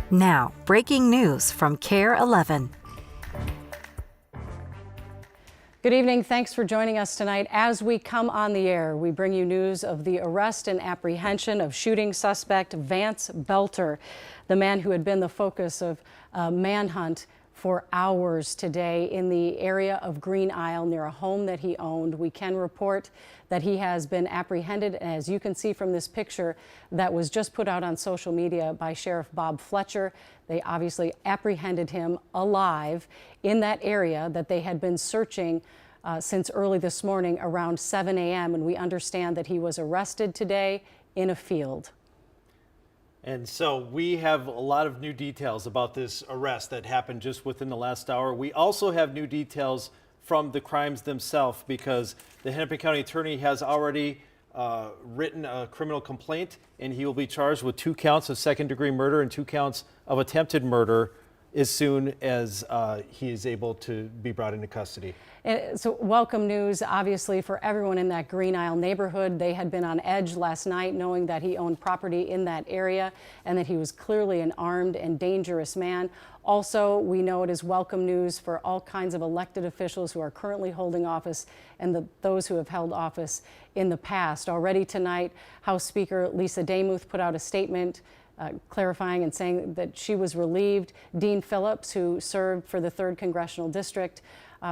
Now, breaking news from KARE 11. Good evening. Thanks for joining us tonight. As we come on the air, we bring you news of the arrest and apprehension of shooting suspect Vance Belter, the man who had been the focus of a manhunt for hours today in the area of Green Isle near a home that he owned. We can report that he has been apprehended, as you can see from this picture that was just put out on social media by Sheriff Bob Fletcher. They obviously apprehended him alive in that area that they had been searching since early this morning around 7 a.m. And we understand that he was arrested today in a field. And so we have a lot of new details about this arrest that happened just within the last hour. We also have new details from the crimes themselves because the Hennepin County Attorney has already written a criminal complaint, and he will be charged with 2 counts of second-degree murder and 2 counts of attempted murder as soon as he is able to be brought into custody. And so welcome news, obviously, for everyone in that Green Isle neighborhood. They had been on edge last night knowing that he owned property in that area and that he was clearly an armed and dangerous man. Also, we know it is welcome news for all kinds of elected officials who are currently holding office and those who have held office in the past. Already tonight, House Speaker Lisa Demuth put out a statement clarifying and saying that she was relieved. Dean Phillips, who served for the 3rd Congressional District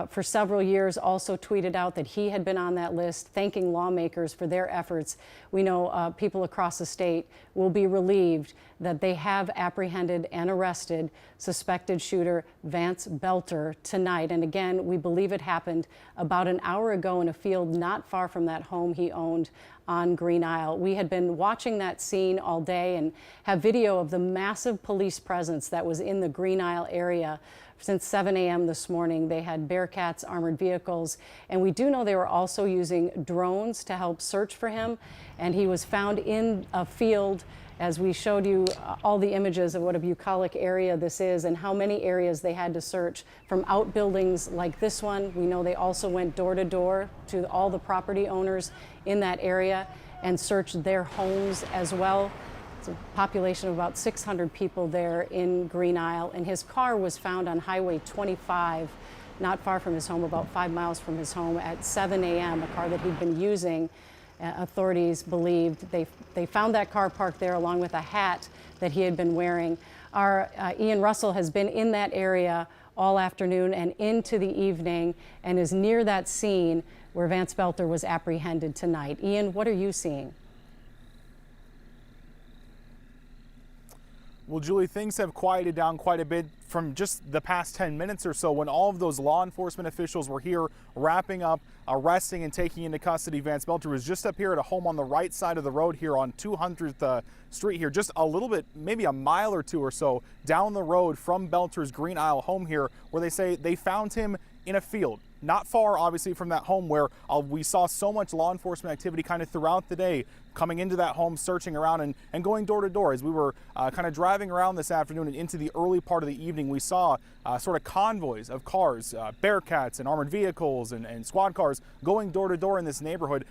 for several years, also tweeted out that he had been on that list, thanking lawmakers for their efforts. We know people across the state will be relieved that they have apprehended and arrested suspected shooter Vance Belter tonight. And again, we believe it happened about an hour ago in a field not far from that home he owned on Green Isle. We had been watching that scene all day and have video of the massive police presence that was in the Green Isle area since 7 a.m. this morning. They had Bearcats, armored vehicles, and we do know they were also using drones to help search for him. And he was found in a field, as we showed you all the images of what a bucolic area this is and how many areas they had to search from outbuildings like this one. We know they also went door to door to all the property owners in that area and searched their homes as well. It's a population of about 600 people there in Green Isle, and his car was found on Highway 25, not far from his home, about 5 miles from his home at 7 a.m., a car that he'd been using. Authorities believed they found that car parked there along with a hat that he had been wearing. Our Ian Russell has been in that area all afternoon and into the evening and is near that scene where Vance Belter was apprehended tonight. Ian, what are you seeing? Well, Julie, things have quieted down quite a bit from just the past 10 minutes or so when all of those law enforcement officials were here wrapping up, arresting and taking into custody Vance Belter. Was just up here at a home on the right side of the road here on 200th Street here, just a little bit, maybe a mile or two or so down the road from Belter's Green Isle home here, where they say they found him in a field. Not far, obviously, from that home where we saw so much law enforcement activity kind of throughout the day, coming into that home, searching around and going door to door. As we were kind of driving around this afternoon and into the early part of the evening, we saw sort of convoys of cars, Bearcats and armored vehicles and squad cars going door to door in this neighborhood.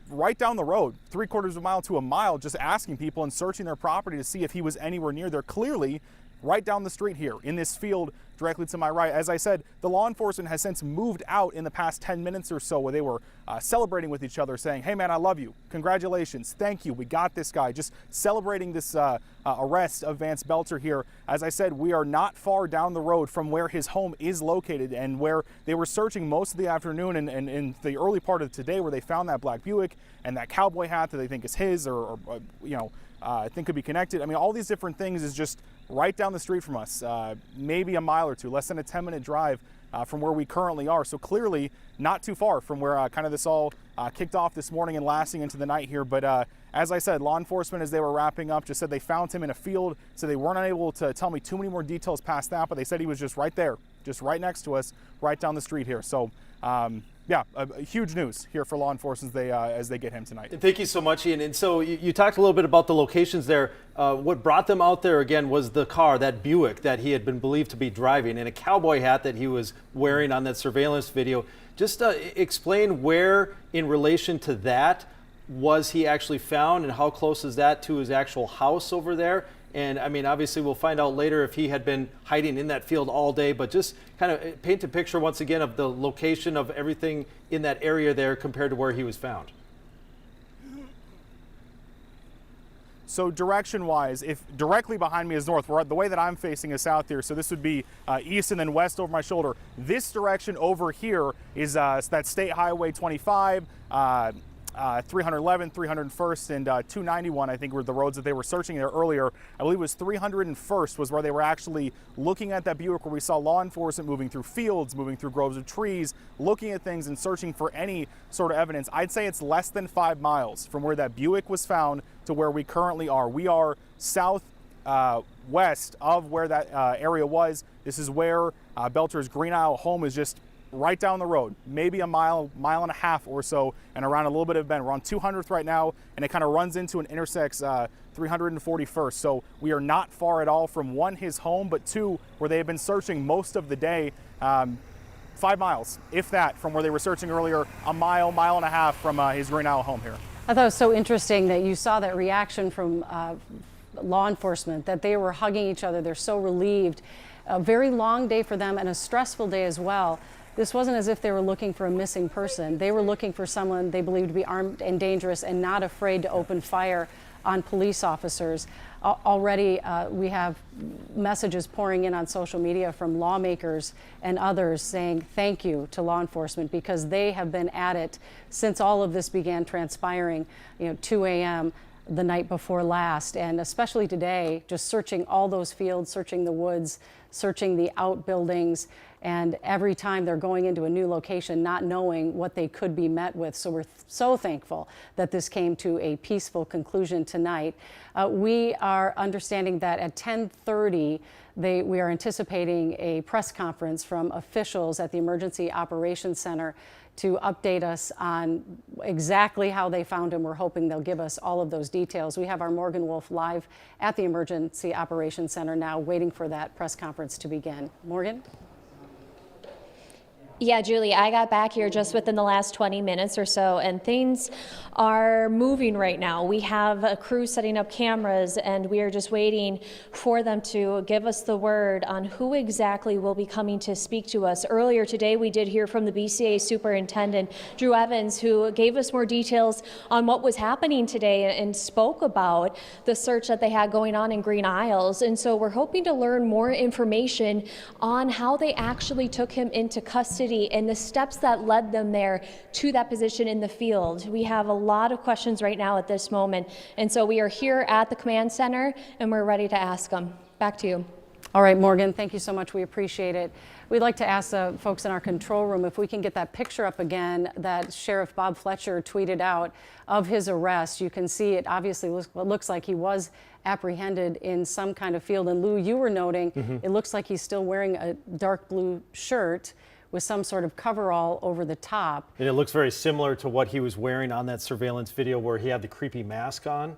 Right down the road, 3/4 of a mile to a mile, just asking people and searching their property to see if he was anywhere near there. Clearly, right down the street here in this field directly to my right. As I said, the law enforcement has since moved out in the past 10 minutes or so, where they were celebrating with each other, saying, "Hey man, I love you. Congratulations. Thank you. We got this guy." Just celebrating this arrest of Vance Belter here. As I said, we are not far down the road from where his home is located and where they were searching most of the afternoon and in the early part of today, where they found that black Buick and that cowboy hat that they think is his or I think could be connected. I mean, all these different things is just right down the street from us, maybe a mile or two, less than a 10-minute drive from where we currently are. So clearly not too far from where kind of this all kicked off this morning and lasting into the night here. But as I said, law enforcement, as they were wrapping up, just said they found him in a field. So they weren't able to tell me too many more details past that, but they said he was just right there, just right next to us, right down the street here. So yeah, huge news here for law enforcement as they get him tonight. And thank you so much, Ian. And so you talked a little bit about the locations there. What brought them out there again was the car, that Buick that he had been believed to be driving, and a cowboy hat that he was wearing on that surveillance video. Just explain where in relation to that was he actually found, and how close is that to his actual house over there? And I mean, obviously we'll find out later if he had been hiding in that field all day, but just kind of paint a picture once again of the location of everything in that area there compared to where he was found. So direction-wise, if directly behind me is north, the way that I'm facing is south here, so this would be east and then west over my shoulder. This direction over here is that State Highway 25, 311, 301st, and 291, I think, were the roads that they were searching there earlier. I believe it was 301st was where they were actually looking at that Buick, where we saw law enforcement moving through fields, moving through groves of trees, looking at things and searching for any sort of evidence. I'd say it's less than 5 miles from where that Buick was found to where we currently are. We are south west of where that area was. This is where Belter's Green Isle home is, just right down the road, maybe a mile and a half or so, and around a little bit of bend. We're on 200th right now, and it kind of runs into and intersects 341st. So we are not far at all from, one, his home, but two, where they have been searching most of the day. 5 miles, if that, from where they were searching earlier, a mile and a half from his Green Isle home here. I thought it was so interesting that you saw that reaction from law enforcement, that they were hugging each other. They're so relieved. A very long day for them and a stressful day as well. This wasn't as if they were looking for a missing person. They were looking for someone they believed to be armed and dangerous and not afraid to open fire on police officers. Already we have messages pouring in on social media from lawmakers and others saying thank you to law enforcement, because they have been at it since all of this began transpiring, 2 a.m. the night before last, and especially today, just searching all those fields, searching the woods, searching the outbuildings, and every time they're going into a new location, not knowing what they could be met with. So we're so thankful that this came to a peaceful conclusion tonight. We are understanding that at 10:30, we are anticipating a press conference from officials at the Emergency Operations Center to update us on exactly how they found him. We're hoping they'll give us all of those details. We have our Morgan Wolf live at the Emergency Operations Center now, waiting for that press conference to begin. Morgan? Yeah, Julie, I got back here just within the last 20 minutes or so, and things are moving right now. We have a crew setting up cameras, and we are just waiting for them to give us the word on who exactly will be coming to speak to us. Earlier today, we did hear from the BCA Superintendent, Drew Evans, who gave us more details on what was happening today and spoke about the search that they had going on in Green Isles. And so we're hoping to learn more information on how they actually took him into custody and the steps that led them there to that position in the field. We have a lot of questions right now at this moment, and so we are here at the command center and we're ready to ask them. Back to you. All right, Morgan, thank you so much. We appreciate it. We'd like to ask the folks in our control room if we can get that picture up again that Sheriff Bob Fletcher tweeted out of his arrest. You can see it obviously looks like he was apprehended in some kind of field. And Lou, you were noting it looks like he's still wearing a dark blue shirt with some sort of coverall over the top. And it looks very similar to what he was wearing on that surveillance video where he had the creepy mask on.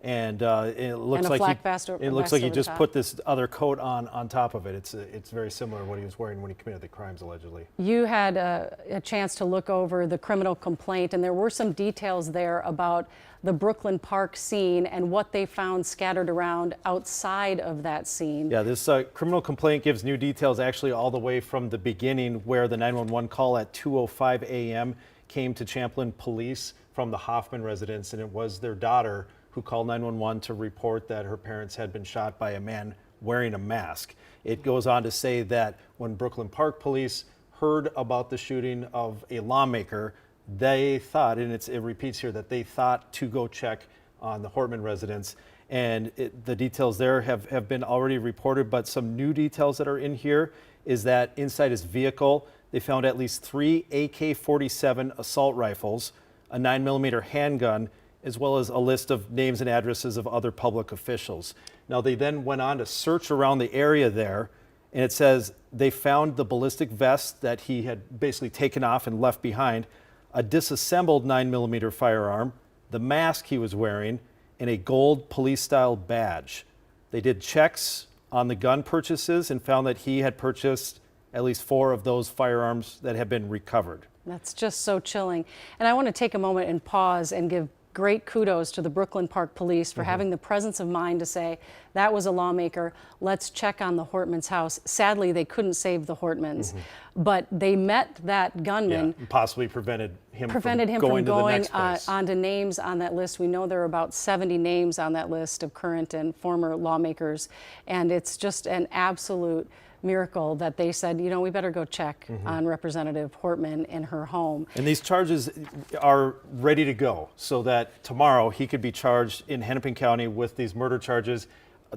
And it looks And a like flak it looks like he over just top. put this other coat on top of it. It's very similar to what he was wearing when he committed the crimes, allegedly. You had a chance to look over the criminal complaint, and there were some details there about the Brooklyn Park scene and what they found scattered around outside of that scene. Yeah, this criminal complaint gives new details actually all the way from the beginning, where the 911 call at 2:05 a.m. came to Champlin Police from the Hoffman residence, and it was their daughter who called 911 to report that her parents had been shot by a man wearing a mask. It goes on to say that when Brooklyn Park Police heard about the shooting of a lawmaker, they thought, and it repeats here, that they thought to go check on the Hortman residence. And the details there have been already reported, but some new details that are in here is that inside his vehicle, they found at least 3 AK-47 assault rifles, a 9mm handgun, as well as a list of names and addresses of other public officials. Now, they then went on to search around the area there, and it says they found the ballistic vest that he had basically taken off and left behind, a disassembled 9mm firearm, the mask he was wearing, and a gold police-style badge. They did checks on the gun purchases and found that he had purchased at least 4 of those firearms that have been recovered. That's just so chilling. And I want to take a moment and pause and give great kudos to the Brooklyn Park Police for having the presence of mind to say, that was a lawmaker, let's check on the Hortman's house. Sadly, they couldn't save the Hortmans, but they met that gunman. And possibly prevented him from going to the next place. onto names on that list. We know there are about 70 names on that list of current and former lawmakers, and it's just an absolute miracle that they said, you know, we better go check on Representative Hortman in her home. And these charges are ready to go so that tomorrow he could be charged in Hennepin County with these murder charges.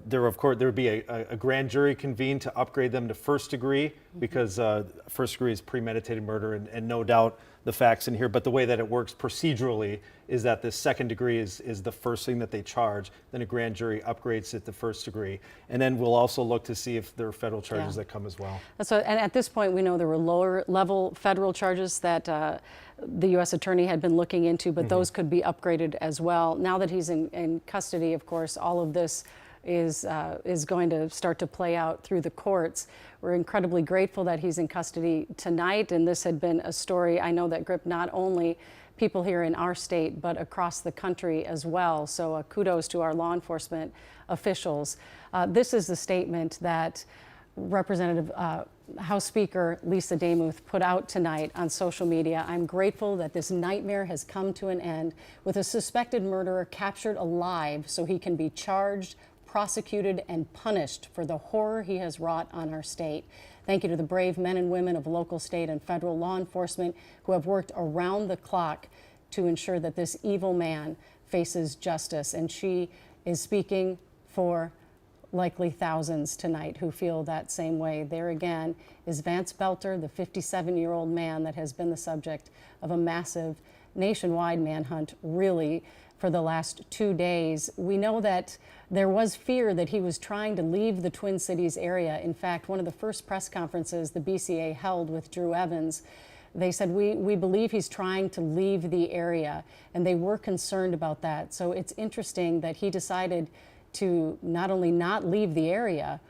There would be a grand jury convened to upgrade them to first degree because first degree is premeditated murder, and no doubt the facts in here. But the way that it works procedurally is that the second degree is the first thing that they charge. Then a grand jury upgrades it to first degree. And then we'll also look to see if there are federal charges that come as well. And at this point, we know there were lower level federal charges that the U.S. Attorney had been looking into, but those could be upgraded as well. Now that he's in custody, of course, all of this is going to start to play out through the courts. We're incredibly grateful that he's in custody tonight, and this had been a story I know that gripped not only people here in our state, but across the country as well. So kudos to our law enforcement officials. This is the statement that Representative House Speaker Lisa Demuth put out tonight on social media. I'm grateful that this nightmare has come to an end with a suspected murderer captured alive so he can be charged, prosecuted, and punished for the horror he has wrought on our state. Thank you to the brave men and women of local, state, and federal law enforcement who have worked around the clock to ensure that this evil man faces justice. And she is speaking for likely thousands tonight who feel that same way. There again is Vance Belter, the 57-year-old man that has been the subject of a massive nationwide manhunt, really, for the last 2 days. We know that there was fear that he was trying to leave the Twin Cities area. In fact, one of the first press conferences the BCA held with Drew Evans, they said, we believe he's trying to leave the area, and they were concerned about that. So it's interesting that he decided to not only not leave the area,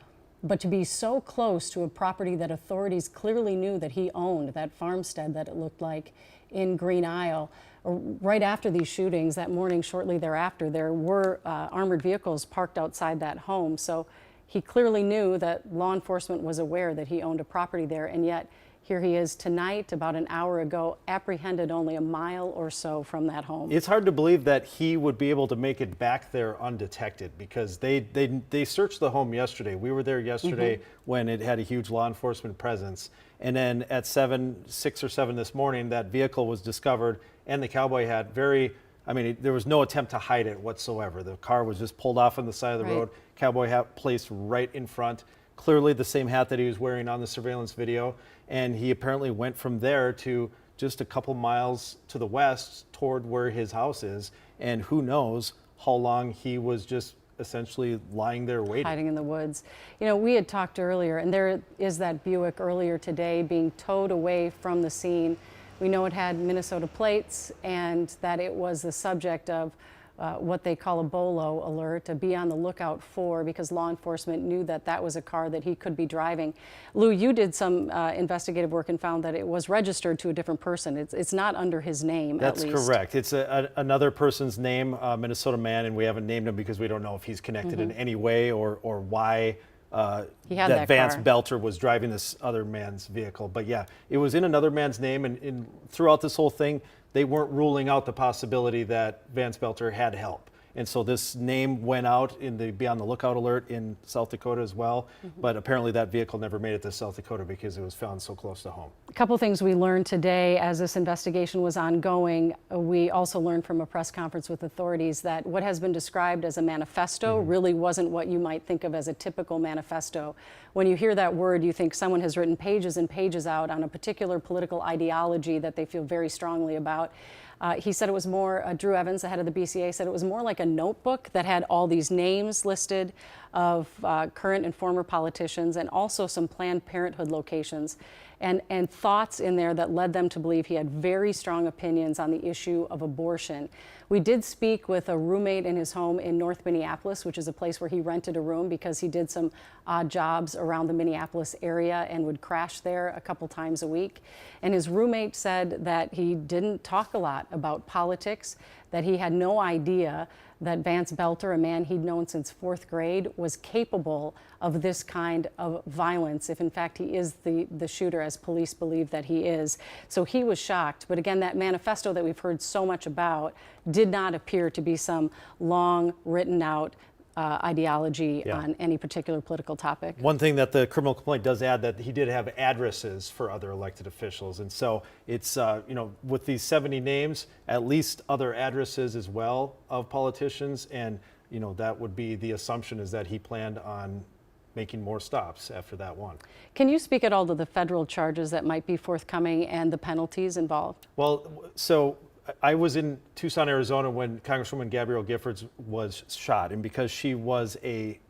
but to be so close to a property that authorities clearly knew that he owned, that farmstead that it looked like in Green Isle. Right after these shootings, that morning, shortly thereafter, there were armored vehicles parked outside that home. So he clearly knew that law enforcement was aware that he owned a property there, and yet here he is tonight, about an hour ago, apprehended only a mile or so from that home. It's hard to believe that he would be able to make it back there undetected because they searched the home yesterday. We were there yesterday when it had a huge law enforcement presence. And then at 6 or 7 this morning, that vehicle was discovered, and the cowboy hat there was no attempt to hide it whatsoever. The car was just pulled off on the side of the road, cowboy hat placed right in front, clearly the same hat that he was wearing on the surveillance video. And he apparently went from there to just a couple miles to the west toward where his house is. And who knows how long he was just essentially lying there waiting. Hiding in the woods. You know, we had talked earlier, and there is that Buick earlier today being towed away from the scene. We know it had Minnesota plates and that it was the subject of what they call a BOLO alert, to be on the lookout for, because law enforcement knew that that was a car that he could be driving. Lou, you did some investigative work and found that it was registered to a different person. It's not under his name, That's at least. correct. It's another person's name, Minnesota man, and we haven't named him because we don't know if he's connected in any way or why He had that Vance car. Belter was driving this other man's vehicle. But yeah, it was in another man's name, and throughout this whole thing, they weren't ruling out the possibility that Vance Belter had help. And so this name went out in the Be on the Lookout alert in South Dakota as well. But apparently that vehicle never made it to South Dakota because it was found so close to home. A couple things we learned today as this investigation was ongoing. We also learned from a press conference with authorities that what has been described as a manifesto really wasn't what you might think of as a typical manifesto. When you hear that word, you think someone has written pages and pages out on a particular political ideology that they feel very strongly about. He said it was more, Drew Evans, the head of the BCA, said it was more like a notebook that had all these names listed of current and former politicians, and also some Planned Parenthood locations, and thoughts in there that led them to believe he had very strong opinions on the issue of abortion. We did speak with a roommate in his home in North Minneapolis, which is a place where he rented a room because he did some odd jobs around the Minneapolis area and would crash there a couple times a week. And his roommate said that he didn't talk a lot about politics, that he had no idea that Vance Belter, a man he'd known since 4th grade, was capable of this kind of violence, if in fact he is the shooter, as police believe that he is. So he was shocked. But again, that manifesto that we've heard so much about did not appear to be some long written out ideology on any particular political topic. One thing that the criminal complaint does add, that he did have addresses for other elected officials. And so it's, with these 70 names, at least other addresses as well of politicians. And, that would be the assumption, is that he planned on making more stops after that one. Can you speak at all to the federal charges that might be forthcoming and the penalties involved? Well, so I was in Tucson, Arizona when Congresswoman Gabrielle Giffords was shot, and because she was a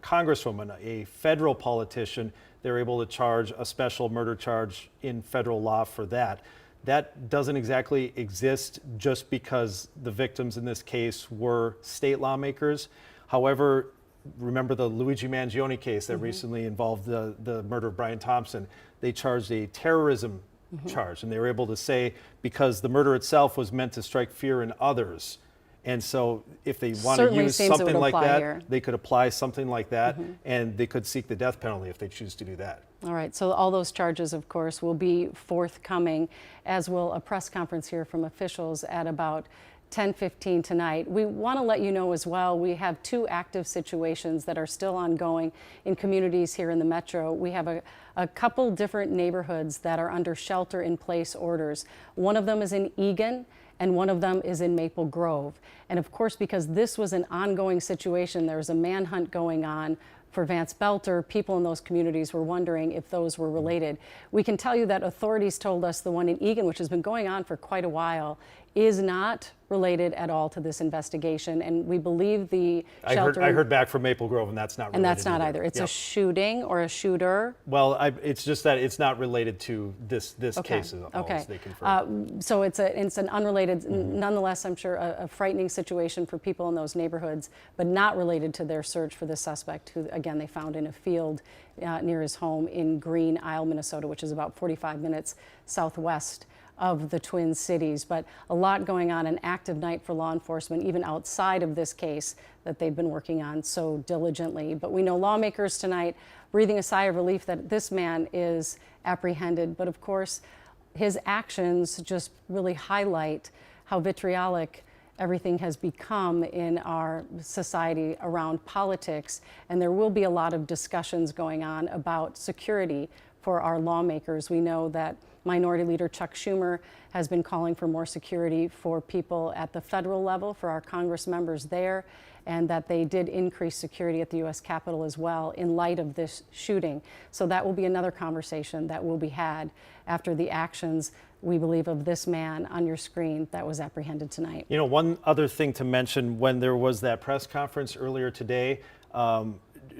congresswoman, a federal politician, they were able to charge a special murder charge in federal law for that. That doesn't exactly exist just because the victims in this case were state lawmakers. However, remember the Luigi Mangione case that recently involved the murder of Brian Thompson. They charged a terrorism charge, and they were able to say, because the murder itself was meant to strike fear in others, and so if they want to use something like that, they could apply something like that, and they could seek the death penalty if they choose to do that. All right, so all those charges, of course, will be forthcoming, as will a press conference here from officials at about 10:15 tonight. We want to let you know as well, we have 2 active situations that are still ongoing in communities here in the metro. We have a couple different neighborhoods that are under shelter-in-place orders. One of them is in Eagan, and one of them is in Maple Grove. And of course, because this was an ongoing situation, there was a manhunt going on for Vance Belter. People in those communities were wondering if those were related. We can tell you that authorities told us the one in Eagan, which has been going on for quite a while, is not related at all to this investigation, and we believe the shelter. I heard back from Maple Grove, and that's not related. And that's not either. It's a shooting or a shooter. Well, it's just that it's not related to this case at all, as they confirmed. So it's an unrelated, nonetheless, I'm sure, a frightening situation for people in those neighborhoods, but not related to their search for the suspect, who, again, they found in a field near his home in Green Isle, Minnesota, which is about 45 minutes southwest of the Twin Cities. But a lot going on, an active night for law enforcement, even outside of this case that they've been working on so diligently. But we know lawmakers tonight breathing a sigh of relief that this man is apprehended. But of course, his actions just really highlight how vitriolic everything has become in our society around politics. And there will be a lot of discussions going on about security for our lawmakers. We know that Minority Leader Chuck Schumer has been calling for more security for people at the federal level, for our Congress members there, and that they did increase security at the U.S. Capitol as well in light of this shooting. So that will be another conversation that will be had after the actions, we believe, of this man on your screen that was apprehended tonight. One other thing to mention, when there was that press conference earlier today,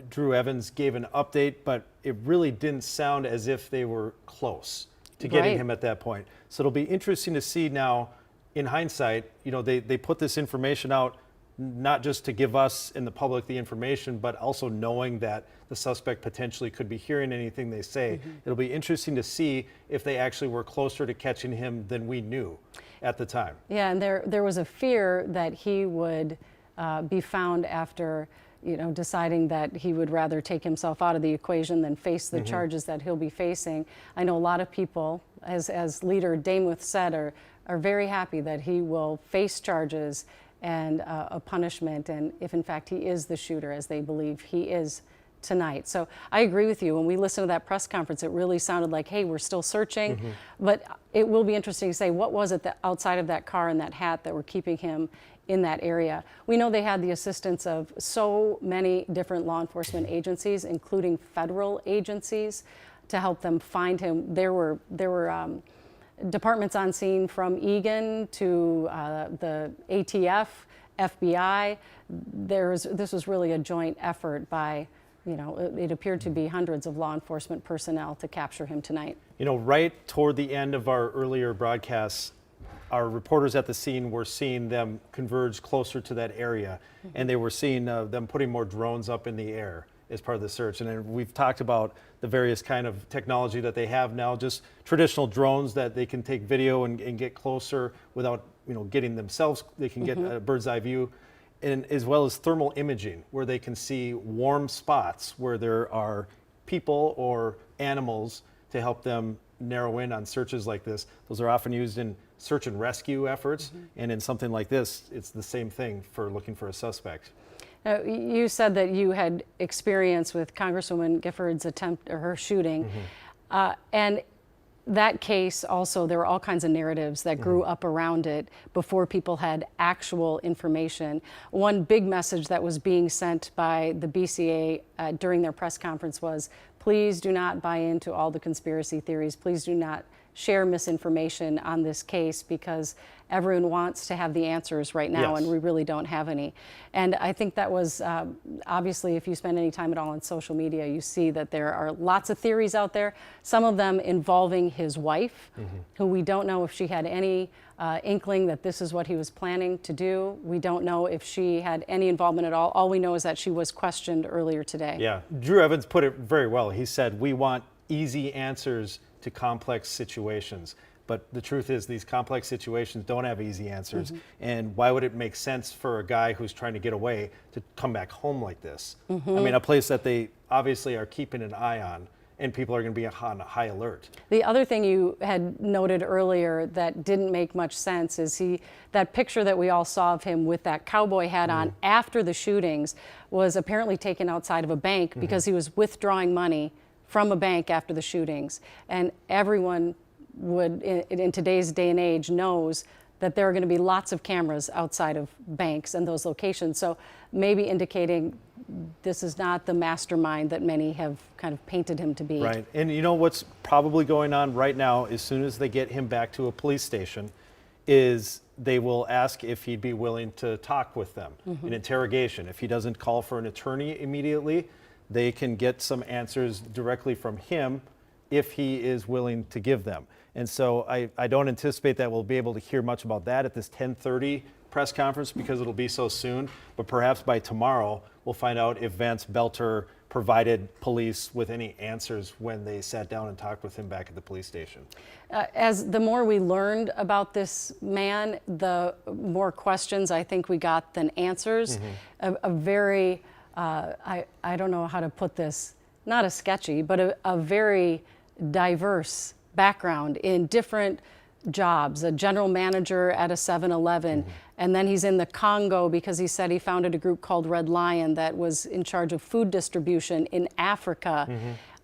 Drew Evans gave an update, but it really didn't sound as if they were close to getting him at that point. So it'll be interesting to see now, in hindsight, they put this information out not just to give us and the public the information, but also knowing that the suspect potentially could be hearing anything they say. It'll be interesting to see if they actually were closer to catching him than we knew at the time. Yeah, and there was a fear that he would be found after deciding that he would rather take himself out of the equation than face the charges that he'll be facing. I know a lot of people, as Leader Damemuth said, are very happy that he will face charges and a punishment, and if in fact he is the shooter, as they believe he is tonight. So I agree with you. When we listened to that press conference, it really sounded like, hey, we're still searching, but it will be interesting to say, what was it that outside of that car and that hat that were keeping him in that area? We know they had the assistance of so many different law enforcement agencies, including federal agencies, to help them find him. There were departments on scene from Eagan to the ATF, FBI. This was really a joint effort by, it appeared to be hundreds of law enforcement personnel to capture him tonight. Right toward the end of our earlier broadcasts, our reporters at the scene were seeing them converge closer to that area, and they were seeing them putting more drones up in the air as part of the search. And then we've talked about the various kind of technology that they have now, just traditional drones that they can take video and get closer without getting themselves, they can get a bird's eye view, and as well as thermal imaging, where they can see warm spots where there are people or animals to help them narrow in on searches like this. Those are often used in search and rescue efforts, and in something like this, it's the same thing for looking for a suspect. Now, you said that you had experience with Congresswoman Gifford's attempt or her shooting, and that case also, there were all kinds of narratives that grew up around it before people had actual information. One big message that was being sent by the BCA during their press conference was, please do not buy into all the conspiracy theories. Please do not share misinformation on this case, because everyone wants to have the answers right now, Yes. and we really don't have any. And I think that was obviously, if you spend any time at all on social media, you see that there are lots of theories out there, some of them involving his wife, who we don't know if she had any inkling that this is what he was planning to do. We don't know if she had any involvement at all. All we know is that she was questioned earlier today. Yeah, Drew Evans put it very well. He said, we want easy answers to complex situations. But the truth is, these complex situations don't have easy answers. And why would it make sense for a guy who's trying to get away to come back home like this? I mean, a place that they obviously are keeping an eye on, and people are going to be on high alert. The other thing you had noted earlier that didn't make much sense is that picture that we all saw of him with that cowboy hat on after the shootings was apparently taken outside of a bank because he was withdrawing money from a bank after the shootings. And everyone would, in today's day and age, knows that there are going to be lots of cameras outside of banks and those locations. So maybe indicating this is not the mastermind that many have kind of painted him to be. Right, and you know what's probably going on right now, as soon as they get him back to a police station, is they will ask if he'd be willing to talk with them in interrogation. If he doesn't call for an attorney immediately, they can get some answers directly from him if he is willing to give them. And so I don't anticipate that we'll be able to hear much about that at this 10:30 press conference, because it'll be so soon. But perhaps by tomorrow, we'll find out if Vance Belter provided police with any answers when they sat down and talked with him back at the police station. As the more we learned about this man, the more questions I think we got than answers. A very, I don't know how to put this, not a sketchy, but a very diverse background in different jobs, a general manager at a 7-Eleven, and then he's in the Congo because he said he founded a group called Red Lion that was in charge of food distribution in Africa.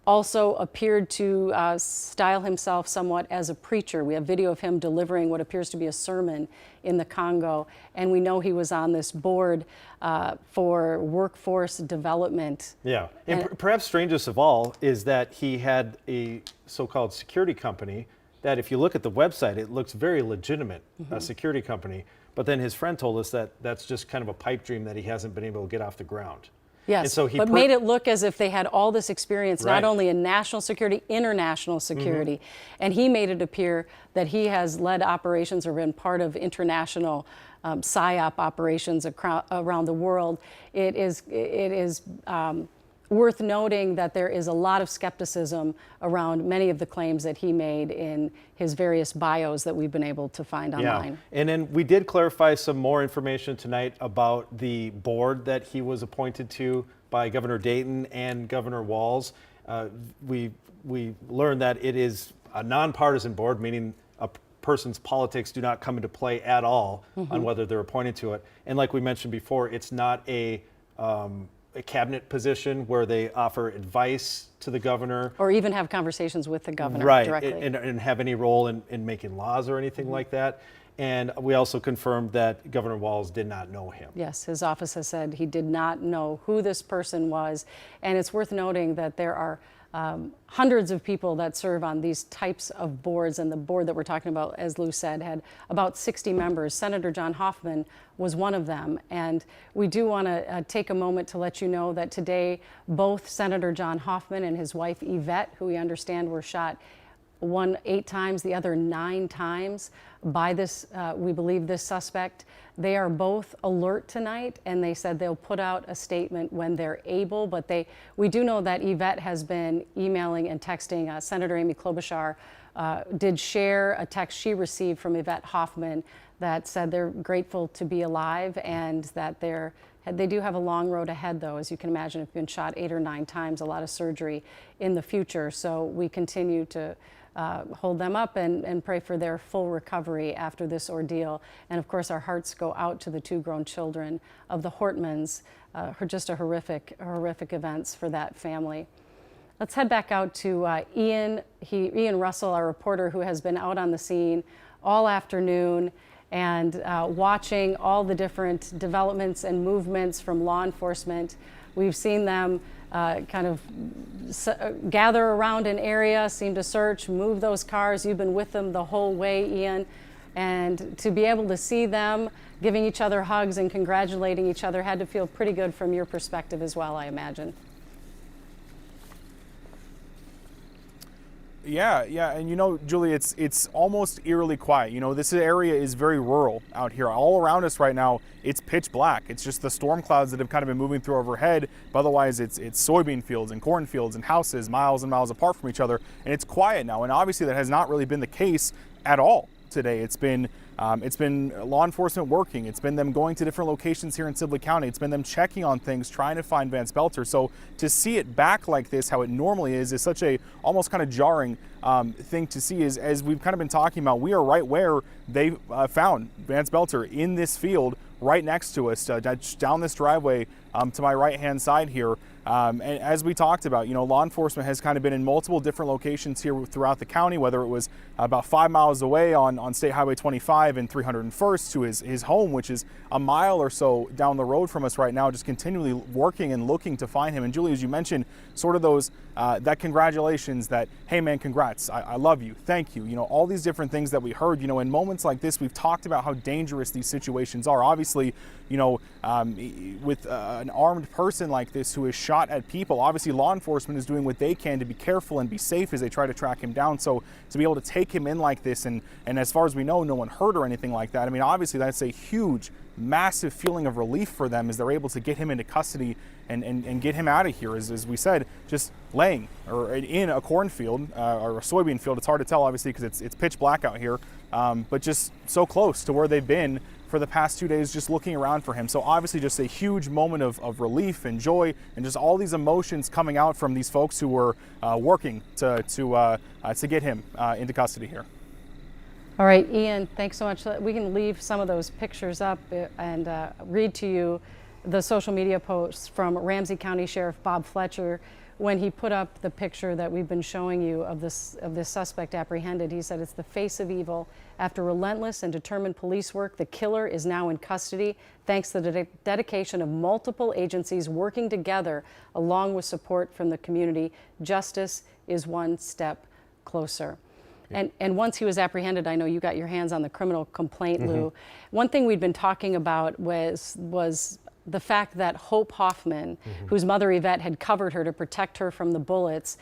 Also appeared to style himself somewhat as a preacher. We have video of him delivering what appears to be a sermon in the Congo, and we know he was on this board for workforce development. Yeah, and perhaps strangest of all is that he had a so-called security company that, if you look at the website, it looks very legitimate, a security company. But then his friend told us that that's just kind of a pipe dream that he hasn't been able to get off the ground. Yes, and so he but made it look as if they had all this experience, Right. not only in national security, international security. And he made it appear that he has led operations or been part of international PSYOP operations around the world. It is worth noting that there is a lot of skepticism around many of the claims that he made in his various bios that we've been able to find online. And then we did clarify some more information tonight about the board that he was appointed to by Governor Dayton and Governor Walz. We learned that it is a nonpartisan board, meaning a person's politics do not come into play at all on whether they're appointed to it. And like we mentioned before, it's not a cabinet position where they offer advice to the governor. Or even have conversations with the governor Right, directly. and have any role in making laws or anything like that. And we also confirmed that Governor Walz did not know him. Yes, his office has said he did not know who this person was. And it's worth noting that there are hundreds of people that serve on these types of boards, and the board that we're talking about, as Lou said, had about 60 members. Senator John Hoffman was one of them, and we do want to take a moment to let you know that today both Senator John Hoffman and his wife Yvette, who we understand were shot, one 8 times, the other 9 times by this, we believe, this suspect. They are both alert tonight, and they said they'll put out a statement when they're able, but we do know that Yvette has been emailing and texting. Senator Amy Klobuchar did share a text she received from Yvette Hoffman that said they're grateful to be alive and that they do have a long road ahead, though. As you can imagine, have been shot 8 or 9 times, a lot of surgery in the future. So we continue to hold them up and pray for their full recovery after this ordeal. And of course, our hearts go out to the 2 grown children of the Hortmans. Just a horrific events for that family. Let's head back out to Ian Russell, our reporter, who has been out on the scene all afternoon and watching all the different developments and movements from law enforcement. We've seen them kind of gather around an area, seem to search, move those cars. You've been with them the whole way, Ian. And to be able to see them giving each other hugs and congratulating each other had to feel pretty good from your perspective as well, I imagine. Yeah, and you know, Julie, it's almost eerily quiet. You know, this area is very rural out here. All around us right now, it's pitch black. It's just the storm clouds that have kind of been moving through overhead. But otherwise, it's soybean fields and cornfields and houses miles and miles apart from each other. And it's quiet now. And obviously, that has not really been the case at all today. It's been law enforcement working. It's been them going to different locations here in Sibley County. It's been them checking on things, trying to find Vance Belter. So to see it back like this, how it normally is such a almost kind of jarring thing to see. Is as we've kind of been talking about, we are right where they found Vance Belter, in this field right next to us, down this driveway to my right-hand side here. And as we talked about, you know, law enforcement has kind of been in multiple different locations here throughout the county, whether it was about 5 miles away on State Highway 25 and 301st to his home, which is a mile or so down the road from us right now, just continually working and looking to find him. And Julie, as you mentioned, sort of those, that congratulations, that, hey man, congrats, I love you, thank you, you know, all these different things that we heard. You know, in moments like this, we've talked about how dangerous these situations are. Obviously, you know, with an armed person like this who is shot at people, obviously law enforcement is doing what they can to be careful and be safe as they try to track him down. So to be able to take him in like this, and as far as we know, no one hurt or anything like that, I mean, obviously that's a huge, massive feeling of relief for them as they're able to get him into custody and get him out of here, as we said, just laying or in a cornfield or a soybean field. It's hard to tell, obviously, because it's pitch black out here, but just so close to where they've been for the past 2 days, just looking around for him. So obviously just a huge moment of relief and joy, and just all these emotions coming out from these folks who were working to get him into custody here. All right, Ian, thanks so much. We can leave some of those pictures up and read to you the social media posts from Ramsey County Sheriff Bob Fletcher. When he put up the picture that we've been showing you of this suspect apprehended, he said, "It's the face of evil. After relentless and determined police work, the killer is now in custody, thanks to the dedication of multiple agencies working together, along with support from the community. Justice is one step closer." And once he was apprehended, I know you got your hands on the criminal complaint, Lou. One thing we'd been talking about was the fact that Hope Hoffman, whose mother Yvette had covered her to protect her from the bullets,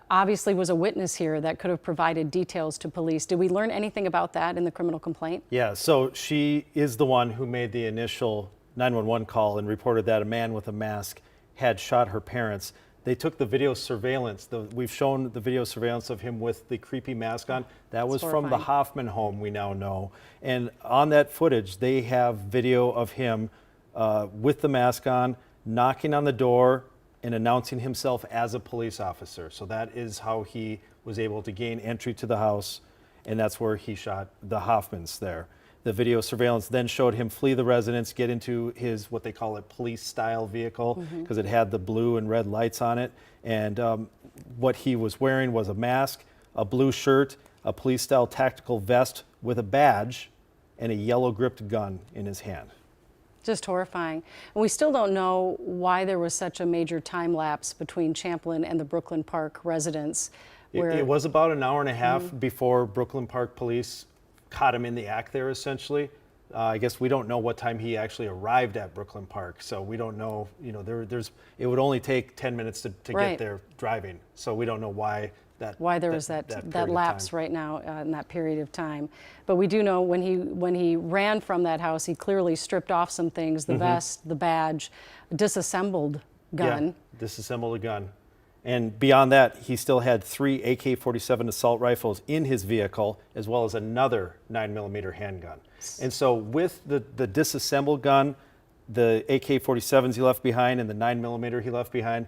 obviously was a witness here that could have provided details to police. Did we learn anything about that in the criminal complaint? Yeah, so she is the one who made the initial 911 call and reported that a man with a mask had shot her parents. They took the video surveillance. We've shown the video surveillance of him with the creepy mask on. That was from the Hoffman home, we now know. And on that footage, they have video of him with the mask on, knocking on the door and announcing himself as a police officer. So that is how he was able to gain entry to the house, and that's where he shot the Hoffmans there. The video surveillance then showed him flee the residence, get into his, what they call a police-style vehicle, because it had the blue and red lights on it. And what he was wearing was a mask, a blue shirt, a police-style tactical vest with a badge, and a yellow-gripped gun in his hand. Just horrifying. And we still don't know why there was such a major time lapse between Champlin and the Brooklyn Park residence. It was about an hour and a half before Brooklyn Park police caught him in the act there, essentially. I guess we don't know what time he actually arrived at Brooklyn Park, so we don't know, you know, it would only take 10 minutes to get there driving, so we don't know why there was that lapse right now in that period of time. But we do know when he ran from that house, he clearly stripped off some things, the vest, the badge, disassembled gun. Yeah, disassembled a gun. And beyond that, he still had 3 AK-47 assault rifles in his vehicle, as well as another 9mm handgun. And so with the disassembled gun, the AK-47s he left behind and the 9mm he left behind,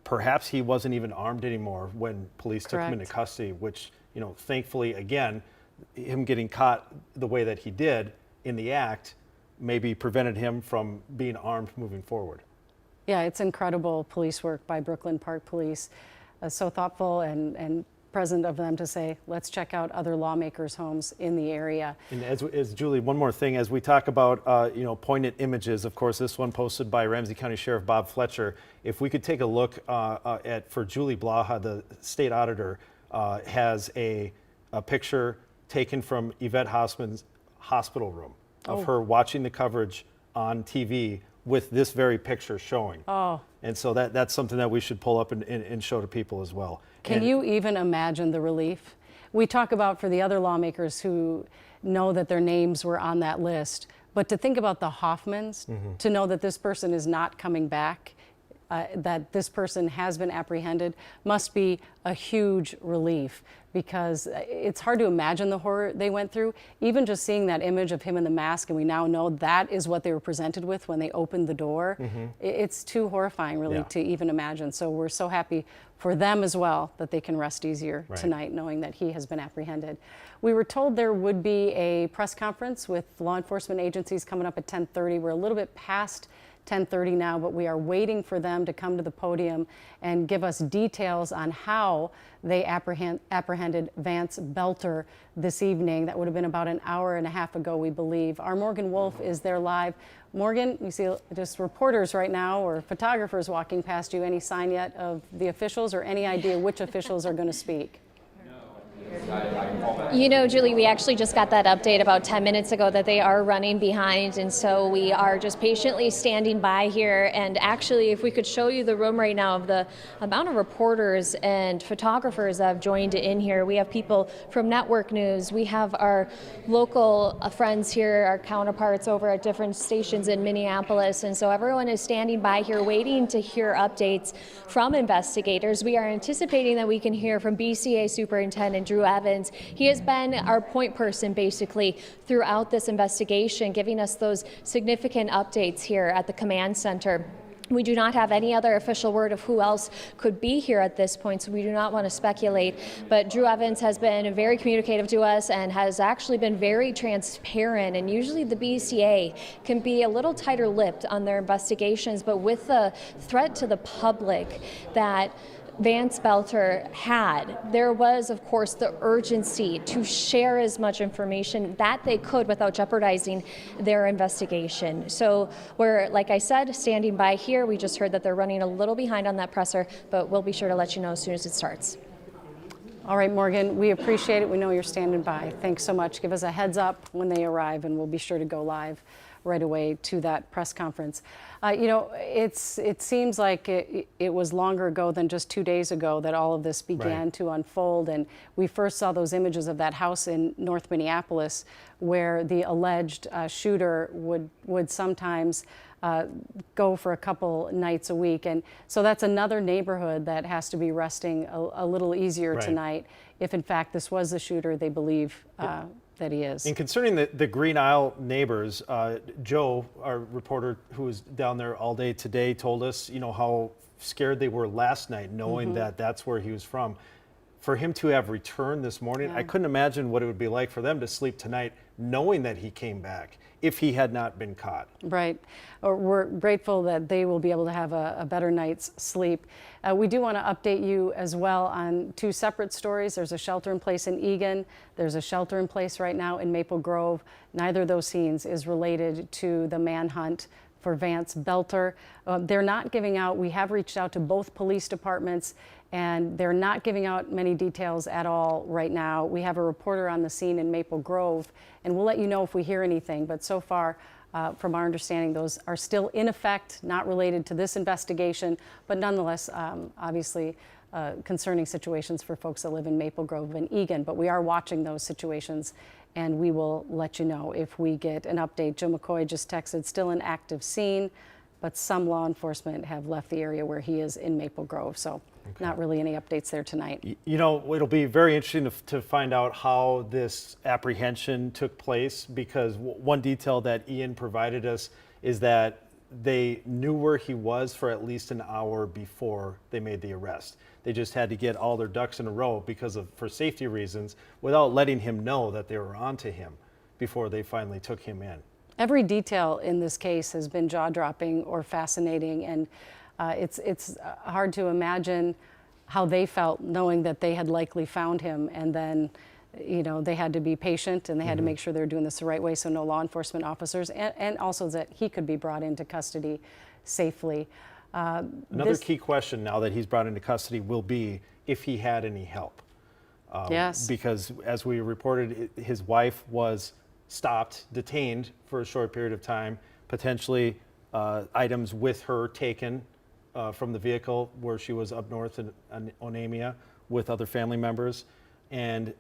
perhaps he wasn't even armed anymore when police took him into custody, which, you know, thankfully, again, him getting caught the way that he did in the act maybe prevented him from being armed moving forward. Yeah, it's incredible police work by Brooklyn Park Police. So thoughtful and present of them to say, let's check out other lawmakers' homes in the area. And as Julie, one more thing, as we talk about, you know, poignant images, of course, this one posted by Ramsey County Sheriff Bob Fletcher. If we could take a look for Julie Blaha, the state auditor, has a picture taken from Yvette Hossman's hospital room of her watching the coverage on TV with this very picture showing. Oh. And so that's something that we should pull up and show to people as well. Can you even imagine the relief? We talk about for the other lawmakers who know that their names were on that list, but to think about the Hoffmans, to know that this person is not coming back, that this person has been apprehended, must be a huge relief, because it's hard to imagine the horror they went through. Even just seeing that image of him in the mask, and we now know that is what they were presented with when they opened the door. It's too horrifying, really, to even imagine. So we're so happy for them as well that they can rest easier tonight knowing that he has been apprehended. We were told there would be a press conference with law enforcement agencies coming up at 10:30. We're a little bit past 10:30 now, but we are waiting for them to come to the podium and give us details on how they apprehended Vance Belter this evening. That would have been about an hour and a half ago, we believe. Our Morgan Wolf is there live. Morgan, you see just reporters right now or photographers walking past you. Any sign yet of the officials, or any idea which officials are going to speak? You know, Julie, we actually just got that update about 10 minutes ago that they are running behind, and so we are just patiently standing by here. And actually, if we could show you the room right now of the amount of reporters and photographers that have joined in here. We have people from Network News, we have our local friends here, our counterparts over at different stations in Minneapolis, and so everyone is standing by here waiting to hear updates from investigators. We are anticipating that we can hear from BCA Superintendent Drew Evans. He has been our point person basically throughout this investigation, giving us those significant updates here at the command center. We do not have any other official word of who else could be here at this point, so we do not want to speculate. But Drew Evans has been very communicative to us and has actually been very transparent. And usually the BCA can be a little tighter-lipped on their investigations, but with the threat to the public that Vance Belter had, there was, of course, the urgency to share as much information that they could without jeopardizing their investigation. So we're, like I said, standing by here. We just heard that they're running a little behind on that presser, but we'll be sure to let you know as soon as it starts. All right, Morgan, we appreciate it. We know you're standing by. Thanks so much. Give us a heads up when they arrive, and we'll be sure to go live right away to that press conference. You know, it seems like it was longer ago than just 2 days ago that all of this began to unfold. And we first saw those images of that house in North Minneapolis where the alleged shooter would sometimes go for a couple nights a week. And so that's another neighborhood that has to be resting a little easier tonight if in fact this was the shooter they believe that he is. And concerning the Green Isle neighbors, Joe, our reporter who was down there all day today, told us, you know, how scared they were last night, knowing that that's where he was from. For him to have returned this morning, I couldn't imagine what it would be like for them to sleep tonight, knowing that he came back if he had not been caught. Right. We're grateful that they will be able to have a better night's sleep. We do want to update you as well on two separate stories. There's a shelter in place in Eagan. There's a shelter in place right now in Maple Grove. Neither of those scenes is related to the manhunt for Vance Belter. They're not giving out, we have reached out to both police departments, and they're not giving out many details at all right now. We have a reporter on the scene in Maple Grove, and we'll let you know if we hear anything. But so far, from our understanding, those are still in effect, not related to this investigation, but nonetheless, obviously, concerning situations for folks that live in Maple Grove and Eagan. But we are watching those situations, and we will let you know if we get an update. Joe McCoy just texted, still an active scene. but some law enforcement have left the area where he is in Maple Grove. So not really any updates there tonight. You know, it'll be very interesting to find out how this apprehension took place, because one detail that Ian provided us is that they knew where he was for at least an hour before they made the arrest. They just had to get all their ducks in a row for safety reasons, without letting him know that they were onto him before they finally took him in. Every detail in this case has been jaw-dropping or fascinating, and it's hard to imagine how they felt knowing that they had likely found him, and then they had to be patient, and they had to make sure they were doing this the right way, so no law enforcement officers, and also that he could be brought into custody safely. Another key question now that he's brought into custody will be if he had any help. Yes. Because as we reported, his wife was stopped, detained for a short period of time, potentially items with her taken from the vehicle where she was up north in Onamia with other family members. And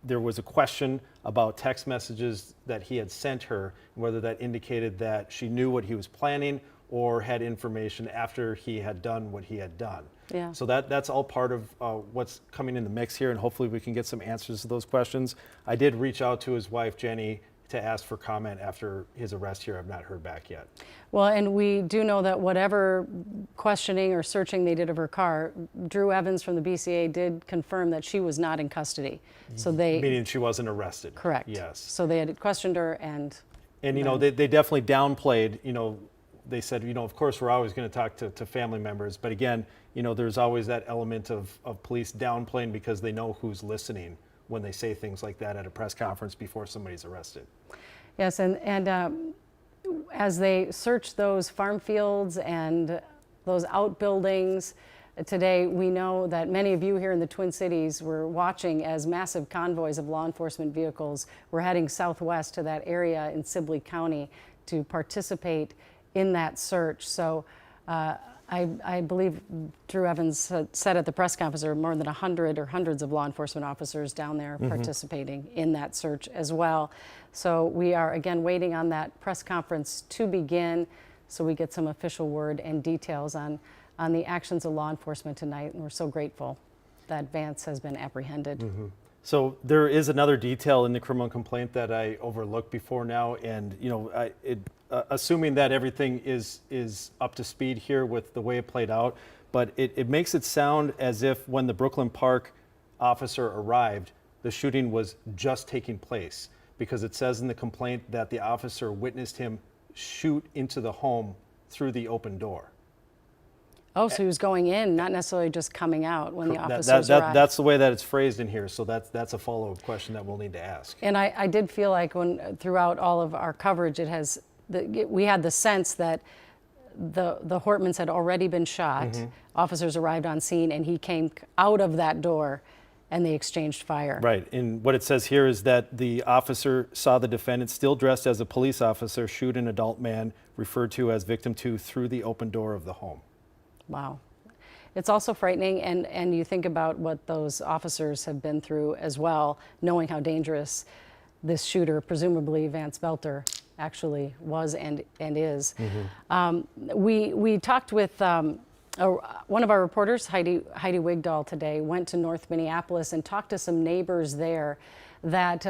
there was a question about text messages that he had sent her, whether that indicated that she knew what he was planning or had information after he had done what he had done. Yeah. So that's all part of what's coming in the mix here, and hopefully we can get some answers to those questions. I did reach out to his wife, Jenny, to ask for comment after his arrest here. I've not heard back yet. Well, and we do know that whatever questioning or searching they did of her car, Drew Evans from the BCA did confirm that she was not in custody. So Meaning she wasn't arrested. Correct. Yes. So they had questioned her, and they definitely downplayed, they said, of course we're always going to talk to family members, but again, there's always that element of police downplaying because they know who's listening when they say things like that at a press conference before somebody's arrested. yes, and as they search those farm fields and those outbuildings today, we know that many of you here in the Twin Cities were watching as massive convoys of law enforcement vehicles were heading southwest to that area in Sibley County to participate in that search. So I believe Drew Evans said at the press conference there were more than 100 or hundreds of law enforcement officers down there participating in that search as well. So we are again waiting on that press conference to begin so we get some official word and details on the actions of law enforcement tonight, and we're so grateful that Vance has been apprehended. So there is another detail in the criminal complaint that I overlooked before now, and assuming that everything is up to speed here with the way it played out, but it makes it sound as if when the Brooklyn Park officer arrived, the shooting was just taking place, because it says in the complaint that the officer witnessed him shoot into the home through the open door. Oh, so he was going in, not necessarily just coming out when the officers arrived. That's the way that it's phrased in here, so that's a follow-up question that we'll need to ask. And I did feel like throughout all of our coverage, we had the sense that the Hortmans had already been shot. Officers arrived on scene, and he came out of that door, and they exchanged fire. Right, and what it says here is that the officer saw the defendant, still dressed as a police officer, shoot an adult man referred to as victim 2 through the open door of the home. Wow. It's also frightening, and you think about what those officers have been through as well, knowing how dangerous this shooter, presumably Vance Belter, actually was and is. We talked with one of our reporters, Heidi Wigdahl, today, went to North Minneapolis and talked to some neighbors there that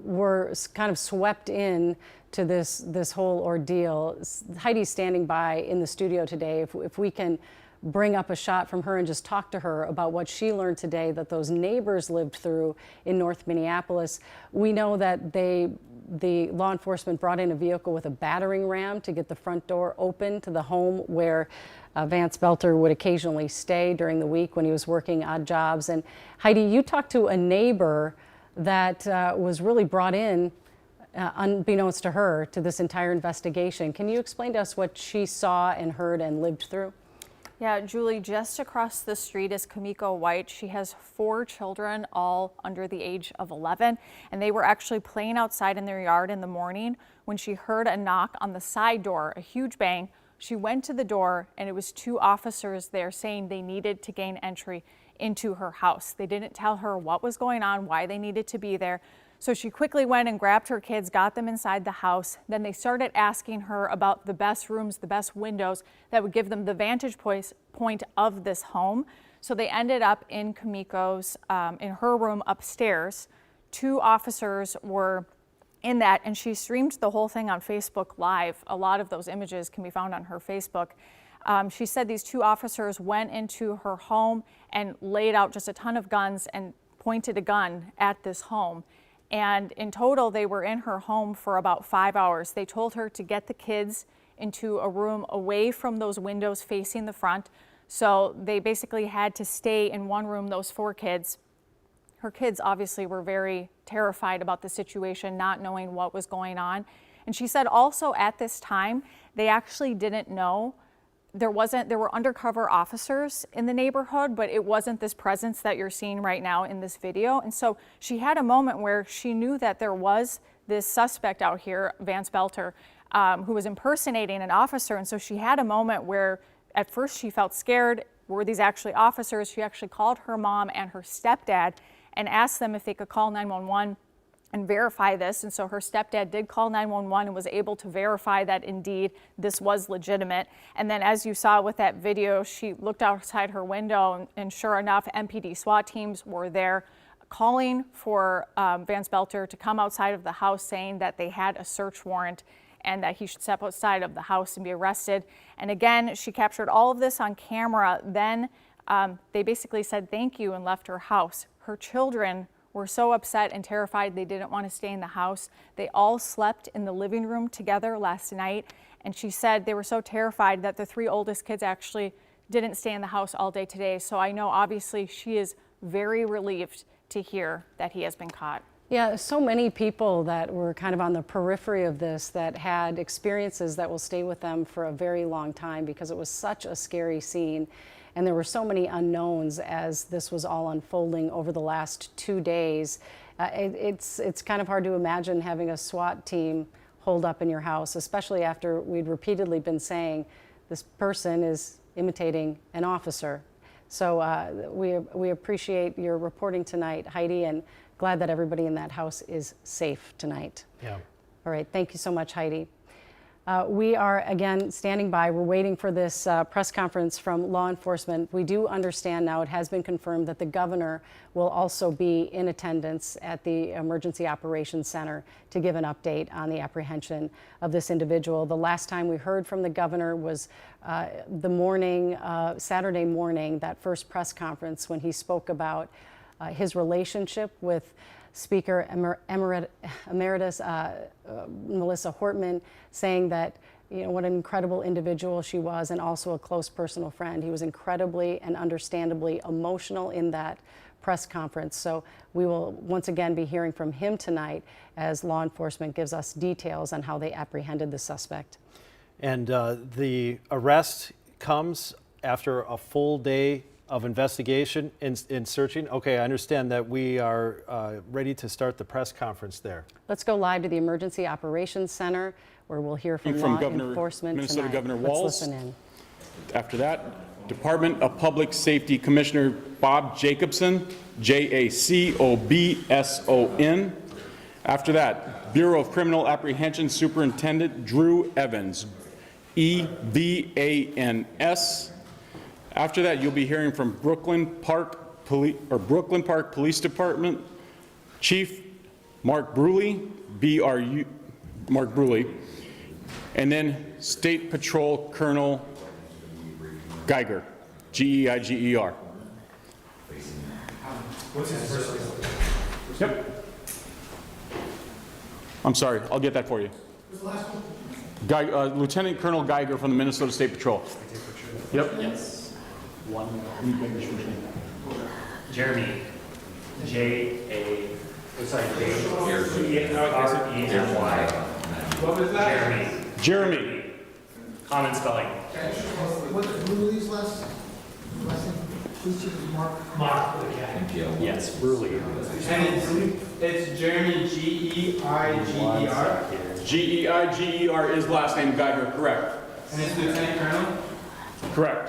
were kind of swept in to this whole ordeal. Heidi's standing by in the studio today. If we can bring up a shot from her and just talk to her about what she learned today that those neighbors lived through in North Minneapolis. We know that the law enforcement brought in a vehicle with a battering ram to get the front door open to the home where Vance Belter would occasionally stay during the week when he was working odd jobs. And Heidi, you talked to a neighbor that was really brought in unbeknownst to her, to this entire investigation. Can you explain to us what she saw and heard and lived through? Yeah, Julie, just across the street is Kamiko White. She has 4 children, all under the age of 11, and they were actually playing outside in their yard in the morning when she heard a knock on the side door, a huge bang. She went to the door, and it was 2 officers there saying they needed to gain entry into her house. They didn't tell her what was going on, why they needed to be there. So she quickly went and grabbed her kids, got them inside the house. Then they started asking her about the best rooms, the best windows that would give them the vantage point of this home. So they ended up in Kamiko's, in her room upstairs. 2 officers were in that, and she streamed the whole thing on Facebook Live. A lot of those images can be found on her Facebook. She said these 2 officers went into her home and laid out just a ton of guns and pointed a gun at this home. And in total, they were in her home for about 5 hours. They told her to get the kids into a room away from those windows facing the front. So they basically had to stay in one room, those 4 kids. Her kids obviously were very terrified about the situation, not knowing what was going on. And she said also at this time, they actually didn't know. There were undercover officers in the neighborhood, but it wasn't this presence that you're seeing right now in this video. And so she had a moment where she knew that there was this suspect out here, Vance Belter, who was impersonating an officer. And so she had a moment where at first she felt scared. Were these actually officers? She actually called her mom and her stepdad and asked them if they could call 911 and verify this. And so her stepdad did call 911 and was able to verify that indeed this was legitimate. And then as you saw with that video, she looked outside her window and sure enough, MPD SWAT teams were there calling for Vance Belter to come outside of the house, saying that they had a search warrant and that he should step outside of the house and be arrested. And again, she captured all of this on camera. Then they basically said thank you and left her house. Her children were so upset and terrified they didn't want to stay in the house. They all slept in the living room together last night. And she said they were so terrified that the 3 oldest kids actually didn't stay in the house all day today. So I know obviously she is very relieved to hear that he has been caught. Yeah, so many people that were kind of on the periphery of this that had experiences that will stay with them for a very long time because it was such a scary scene. And there were so many unknowns as this was all unfolding over the last 2 days. It's kind of hard to imagine having a SWAT team hold up in your house, especially after we'd repeatedly been saying this person is imitating an officer. So we appreciate your reporting tonight, Heidi, and glad that everybody in that house is safe tonight. Yeah. All right, thank you so much, Heidi. We are again standing by. We're waiting for this press conference from law enforcement. We do understand now, it has been confirmed that the governor will also be in attendance at the Emergency Operations Center to give an update on the apprehension of this individual. The last time we heard from the governor was the morning, Saturday morning, that first press conference when he spoke about his relationship with Speaker Emeritus Melissa Hortman, saying that what an incredible individual she was and also a close personal friend. He was incredibly and understandably emotional in that press conference. So we will once again be hearing from him tonight as law enforcement gives us details on how they apprehended the suspect. And the arrest comes after a full day of investigation in searching. Okay, I understand that we are ready to start the press conference there. Let's go live to the Emergency Operations Center where we'll hear from law enforcement Minnesota tonight. Governor Let's Walz. listen in. After that, Department of Public Safety Commissioner Bob Jacobson, Jacobson. After that, Bureau of Criminal Apprehension Superintendent Drew Evans, EVANS. After that, you'll be hearing from Brooklyn Park Police Department Chief Mark Bruley, Mark Bruley, and then State Patrol Colonel Geiger, Geiger. What's his first name? Yep. I'm sorry, I'll get that for you. What's the last one? Lieutenant Colonel Geiger from the Minnesota State Patrol. Yep. Yes. Jeremy. J-A-R-E-M-Y. What was that? Jeremy. Common spelling. What's Bruley's last name? Please choose Mark. Yes, Bruley. And it's Jeremy, G-E-I-G-E-R. Geiger is last name Geiger, correct. And it's Lieutenant Colonel? Correct.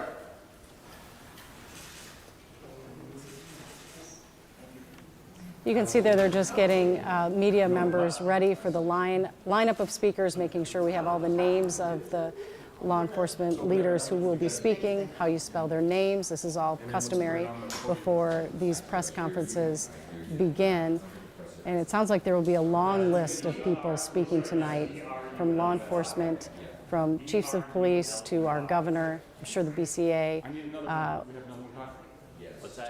You can see there they're just getting media members ready for the lineup of speakers, making sure we have all the names of the law enforcement leaders who will be speaking, how you spell their names. This is all customary before these press conferences begin. And it sounds like there will be a long list of people speaking tonight, from law enforcement, from chiefs of police to our governor, I'm sure the BCA,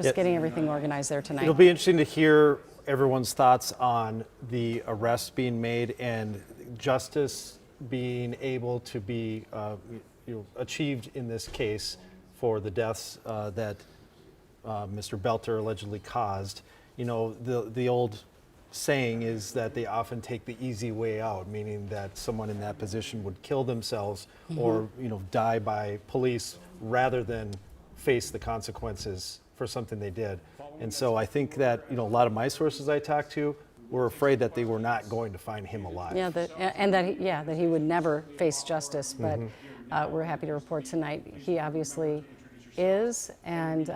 just getting everything organized there tonight. It'll be interesting to hear everyone's thoughts on the arrest being made and justice being able to be achieved in this case for the deaths that Mr. Belter allegedly caused. You know, the old saying is that they often take the easy way out, meaning that someone in that position would kill themselves or die by police rather than face the consequences for something they did. And so I think that a lot of my sources I talked to were afraid that they were not going to find him alive. Yeah, that he would never face justice. But we're happy to report tonight he obviously is, and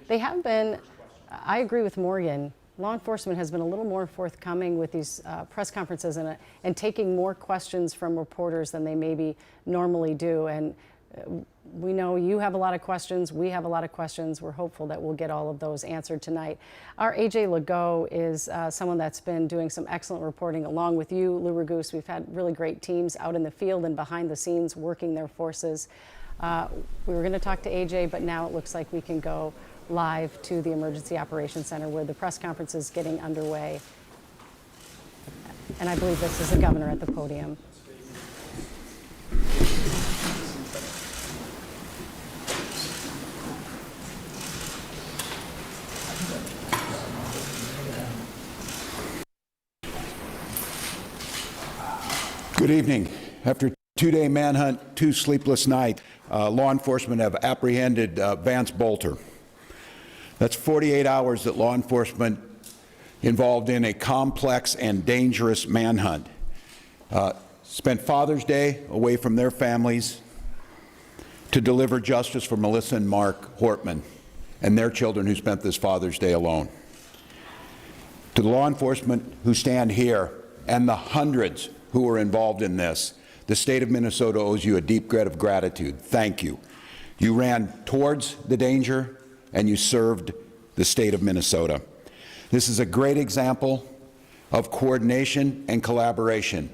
they have been. I agree with Morgan. Law enforcement has been a little more forthcoming with these press conferences and taking more questions from reporters than they maybe normally do. And we know you have a lot of questions. We have a lot of questions. We're hopeful that we'll get all of those answered tonight. Our AJ Legault is someone that's been doing some excellent reporting along with you, Lou Raguse. We've had really great teams out in the field and behind the scenes working their forces. We were going to talk to AJ, but now it looks like we can go live to the Emergency Operations Center where the press conference is getting underway. And I believe this is the governor at the podium. Good evening. After a two-day manhunt, 2 sleepless nights, law enforcement have apprehended Vance Bolter. That's 48 hours that law enforcement involved in a complex and dangerous manhunt. Spent Father's Day away from their families to deliver justice for Melissa and Mark Hortman and their children who spent this Father's Day alone. To the law enforcement who stand here and the hundreds who were involved in this, the state of Minnesota owes you a deep debt of gratitude. Thank you. You ran towards the danger and you served the state of Minnesota. This is a great example of coordination and collaboration.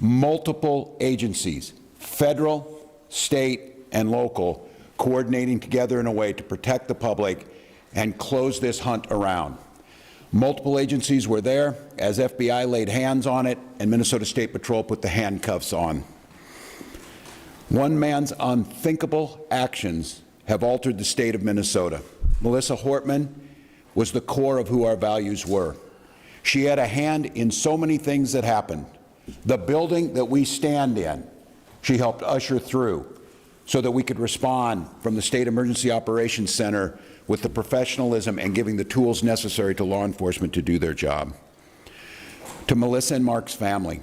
Multiple agencies, federal, state, and local, coordinating together in a way to protect the public and close this hunt around. Multiple agencies were there as FBI laid hands on it and Minnesota State Patrol put the handcuffs on. One man's unthinkable actions have altered the state of Minnesota. Melissa Hortman was the core of who our values were. She had a hand in so many things that happened. The building that we stand in, she helped usher through so that we could respond from the State Emergency Operations Center with the professionalism and giving the tools necessary to law enforcement to do their job. To Melissa and Mark's family,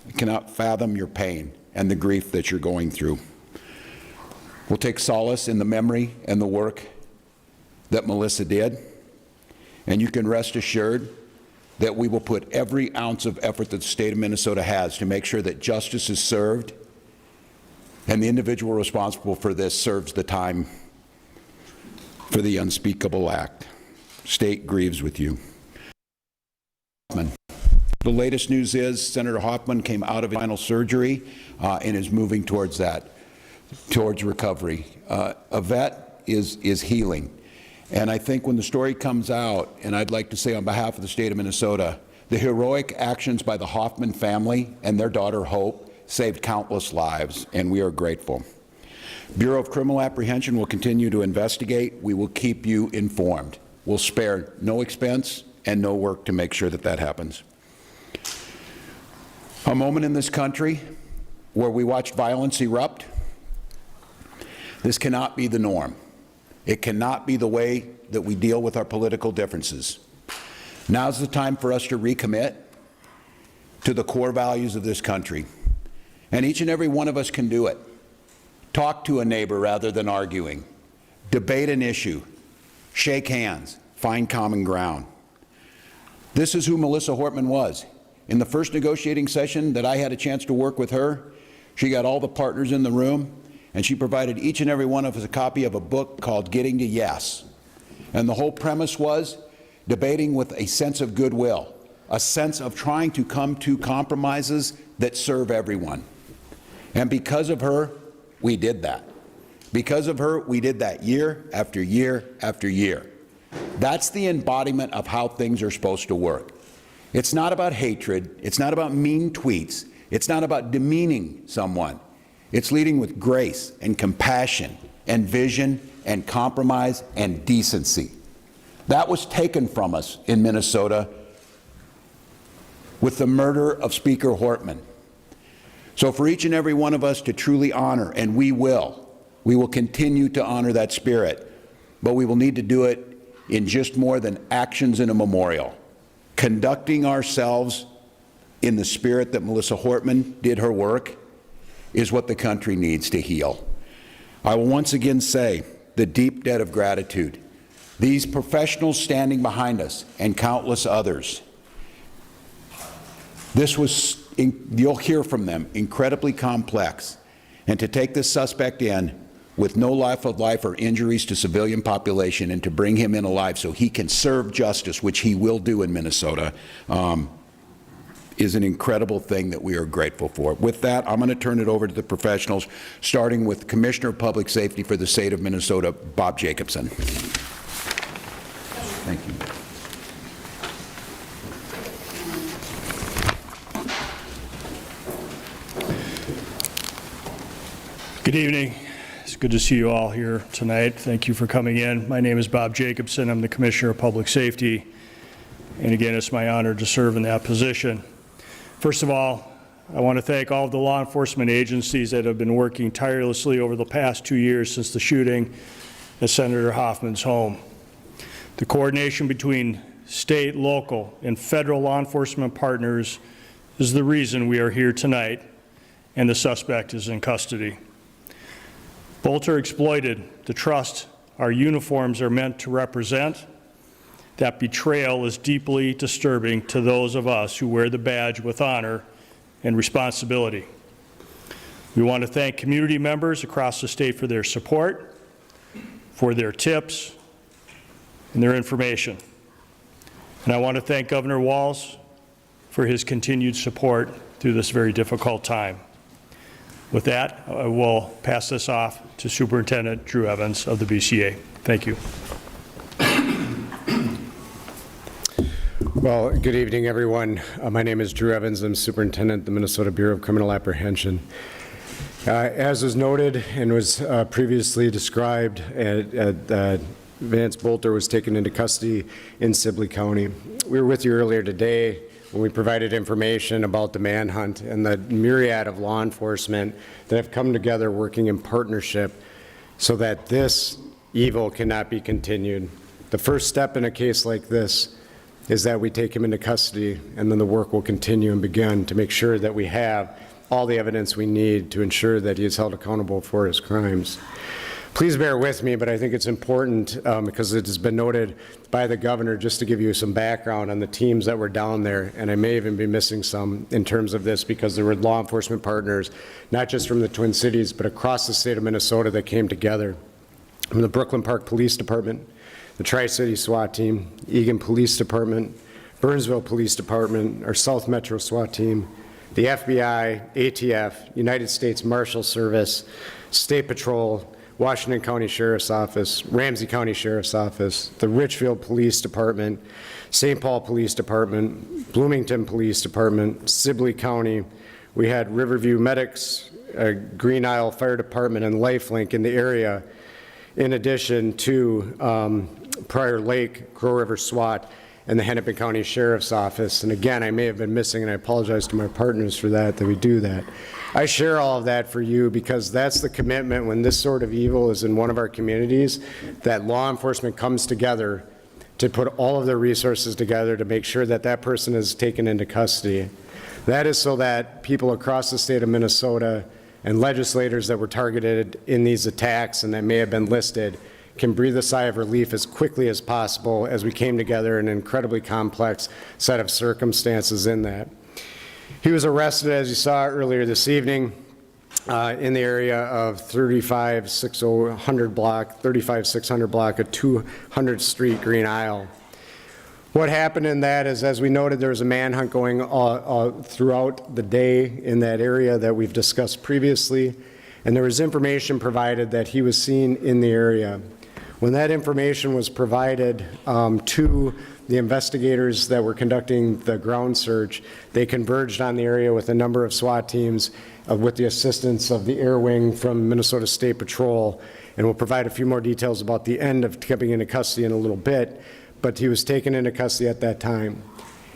I cannot fathom your pain and the grief that you're going through. We'll take solace in the memory and the work that Melissa did, and you can rest assured that we will put every ounce of effort that the state of Minnesota has to make sure that justice is served and the individual responsible for this serves the time for the unspeakable act. State grieves with you. The latest news is Senator Hoffman came out of final surgery and is moving towards recovery. Yvette is healing. And I think when the story comes out, and I'd like to say on behalf of the state of Minnesota, the heroic actions by the Hoffman family and their daughter Hope saved countless lives, and we are grateful. Bureau of Criminal Apprehension will continue to investigate. We will keep you informed. We'll spare no expense and no work to make sure that that happens. A moment in this country where we watched violence erupt. This cannot be the norm. It cannot be the way that we deal with our political differences. Now's the time for us to recommit to the core values of this country. And each and every one of us can do it. Talk to a neighbor rather than arguing. Debate an issue. Shake hands. Find common ground. This is who Melissa Hortman was. In the first negotiating session that I had a chance to work with her, she got all the partners in the room, and she provided each and every one of us a copy of a book called Getting to Yes. And the whole premise was debating with a sense of goodwill, a sense of trying to come to compromises that serve everyone. And because of her, we did that. Because of her, we did that year after year after year. That's the embodiment of how things are supposed to work. It's not about hatred. It's not about mean tweets. It's not about demeaning someone. It's leading with grace and compassion and vision and compromise and decency. That was taken from us in Minnesota with the murder of Speaker Hortman. So for each and every one of us to truly honor, and we will continue to honor that spirit, but we will need to do it in just more than actions in a memorial. Conducting ourselves in the spirit that Melissa Hortman did her work is what the country needs to heal. I will once again say the deep debt of gratitude. These professionals standing behind us and countless others. This was, you'll hear from them, incredibly complex. And to take this suspect in with no life of life or injuries to civilian population and to bring him in alive so he can serve justice, which he will do in Minnesota, is an incredible thing that we are grateful for. With that, I'm going to turn it over to the professionals, starting with Commissioner of Public Safety for the state of Minnesota, Bob Jacobson. Thank you. Good evening. It's good to see you all here tonight. Thank you for coming in. My name is Bob Jacobson. I'm the Commissioner of Public Safety. And again, it's my honor to serve in that position. First of all, I want to thank all of the law enforcement agencies that have been working tirelessly over the past 2 years since the shooting at Senator Hoffman's home. The coordination between state, local, and federal law enforcement partners is the reason we are here tonight, and the suspect is in custody. Bolter exploited the trust our uniforms are meant to represent. That betrayal is deeply disturbing to those of us who wear the badge with honor and responsibility. We want to thank community members across the state for their support, for their tips, and their information. And I want to thank Governor Walz for his continued support through this very difficult time. With that, I will pass this off to Superintendent Drew Evans of the BCA. Thank you. Well, good evening, everyone. My name is Drew Evans. I'm Superintendent of the Minnesota Bureau of Criminal Apprehension. As was noted and was previously described, Vance Bolter was taken into custody in Sibley County. We were with you earlier today when we provided information about the manhunt and the myriad of law enforcement that have come together working in partnership so that this evil cannot be continued. The first step in a case like this is that we take him into custody, and then the work will continue and begin to make sure that we have all the evidence we need to ensure that he is held accountable for his crimes. Please bear with me, but I think it's important because it has been noted by the governor, just to give you some background on the teams that were down there, and I may even be missing some in terms of this because there were law enforcement partners, not just from the Twin Cities, but across the state of Minnesota that came together. From the Brooklyn Park Police Department, the Tri-City SWAT Team, Eagan Police Department, Burnsville Police Department, our South Metro SWAT Team, the FBI, ATF, United States Marshal Service, State Patrol, Washington County Sheriff's Office, Ramsey County Sheriff's Office, the Richfield Police Department, St. Paul Police Department, Bloomington Police Department, Sibley County. We had Riverview Medics, Green Isle Fire Department, and LifeLink in the area, in addition to Prior Lake, Crow River SWAT, and the Hennepin County Sheriff's Office. And again, I may have been missing, and I apologize to my partners for that we do that. I share all of that for you because that's the commitment when this sort of evil is in one of our communities, that law enforcement comes together to put all of their resources together to make sure that that person is taken into custody. That is so that people across the state of Minnesota and legislators that were targeted in these attacks and that may have been listed can breathe a sigh of relief as quickly as possible as we came together in an incredibly complex set of circumstances in that. He was arrested, as you saw earlier this evening, in the area of 35600 block of 200th Street, Green Isle. What happened in that is, as we noted, there was a manhunt going throughout the day in that area that we've discussed previously, and there was information provided that he was seen in the area. When that information was provided to the investigators that were conducting the ground search, they converged on the area with a number of SWAT teams with the assistance of the Air Wing from Minnesota State Patrol, and we'll provide a few more details about the end of coming into custody in a little bit, but he was taken into custody at that time.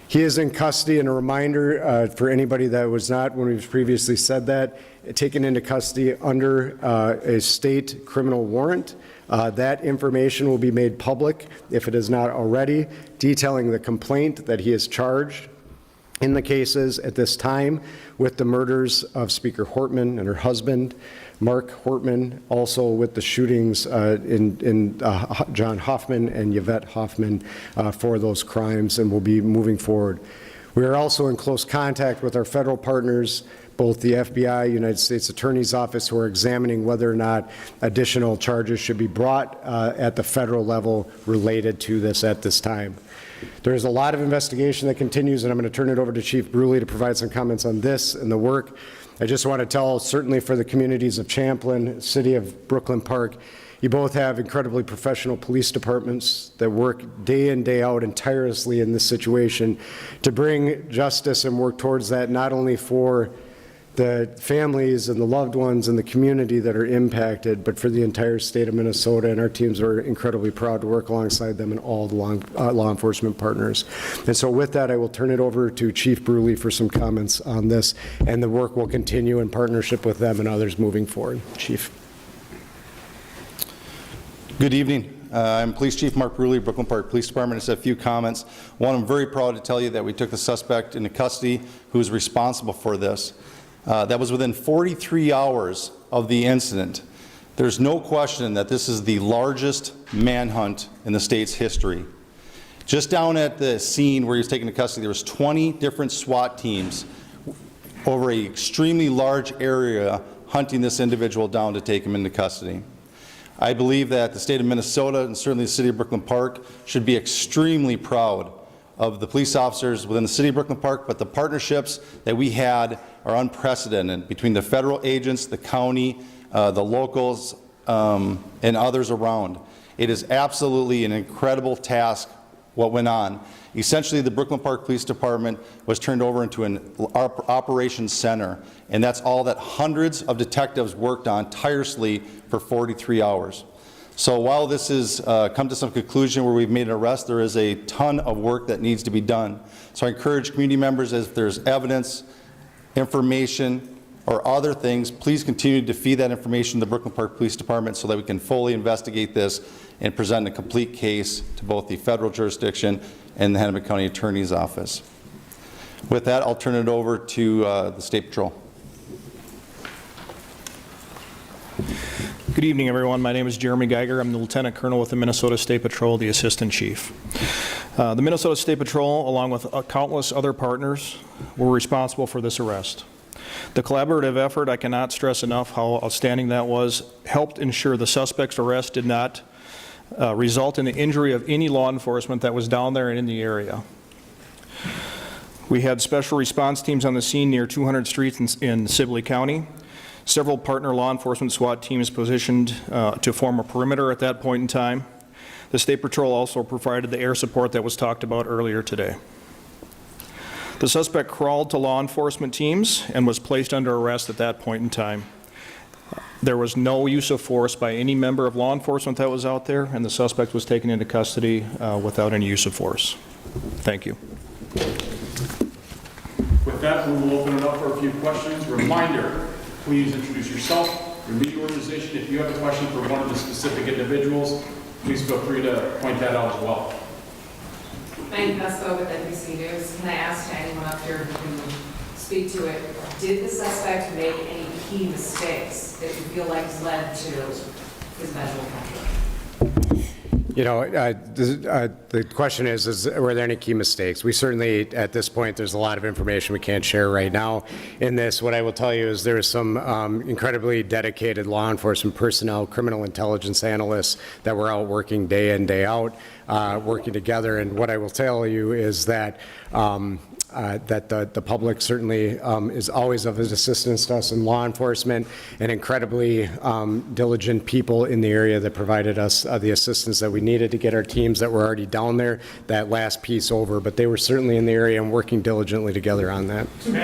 He is in custody, and a reminder for anybody that was not, when we've previously said that, taken into custody under a state criminal warrant. That information will be made public, if it is not already, detailing the complaint that he is charged in the cases at this time with the murders of Speaker Hortman and her husband, Mark Hortman, also with the shootings in John Hoffman and Yvette Hoffman for those crimes, and will be moving forward. We are also in close contact with our federal partners, both the FBI, United States Attorney's Office, who are examining whether or not additional charges should be brought at the federal level related to this at this time. There is a lot of investigation that continues, and I'm going to turn it over to Chief Bruley to provide some comments on this and the work. I just want to tell, certainly for the communities of Champlin, City of Brooklyn Park, you both have incredibly professional police departments that work day in, day out and tirelessly in this situation to bring justice and work towards that, not only for the families and the loved ones and the community that are impacted, but for the entire state of Minnesota, and our teams are incredibly proud to work alongside them and all the law enforcement partners. And so with that, I will turn it over to Chief Bruley for some comments on this, and the work will continue in partnership with them and others moving forward. Chief. Good evening. I'm Police Chief Mark Bruley, Brooklyn Park Police Department. Just a few comments. One, I'm very proud to tell you that we took the suspect into custody who is responsible for this. That was within 43 hours of the incident. There's no question that this is the largest manhunt in the state's history. Just down at the scene where he was taken into custody, there was 20 different SWAT teams over an extremely large area hunting this individual down to take him into custody. I believe that the state of Minnesota and certainly the city of Brooklyn Park should be extremely proud of the police officers within the city of Brooklyn Park, but the partnerships that we had are unprecedented between the federal agents, the county, the locals, and others around. It is absolutely an incredible task what went on. Essentially, the Brooklyn Park Police Department was turned over into an operations center, and that's all that hundreds of detectives worked on tirelessly for 43 hours. So while this has come to some conclusion where we've made an arrest, there is a ton of work that needs to be done. So I encourage community members, if there's evidence, information, or other things, please continue to feed that information to the Brooklyn Park Police Department so that we can fully investigate this and present a complete case to both the federal jurisdiction and the Hennepin County Attorney's Office. With that, I'll turn it over to the State Patrol. Good evening, everyone. My name is Jeremy Geiger. I'm the Lieutenant Colonel with the Minnesota State Patrol, the Assistant Chief. The Minnesota State Patrol, along with countless other partners, were responsible for this arrest. The collaborative effort, I cannot stress enough how outstanding that was, helped ensure the suspect's arrest did not result in the injury of any law enforcement that was down there and in the area. We had special response teams on the scene near 200th Street in Sibley County. Several partner law enforcement SWAT teams positioned to form a perimeter at that point in time. The State Patrol also provided the air support that was talked about earlier today. The suspect crawled to law enforcement teams and was placed under arrest at that point in time. There was no use of force by any member of law enforcement that was out there, and the suspect was taken into custody without any use of force. Thank you. With that, we will open it up for a few questions. Reminder, please introduce yourself, your legal organization. If you have a question for one of the specific individuals, please feel free to point that out as well. Maggie Pesco with NBC News. Can I ask to anyone up here who can speak to it, did the suspect make any key mistakes that you feel like led to his eventual capture? You know, the question is were there any key mistakes? We certainly, at this point, there's a lot of information we can't share right now. In this, what I will tell you is there are some incredibly dedicated law enforcement personnel, criminal intelligence analysts that were out working day in, day out, working together. And what I will tell you is that that the public certainly is always of assistance to us in law enforcement, and incredibly diligent people in the area that provided us the assistance that we needed to get our teams that were already down there that last piece over. But they were certainly in the area and working diligently together on that. It's going to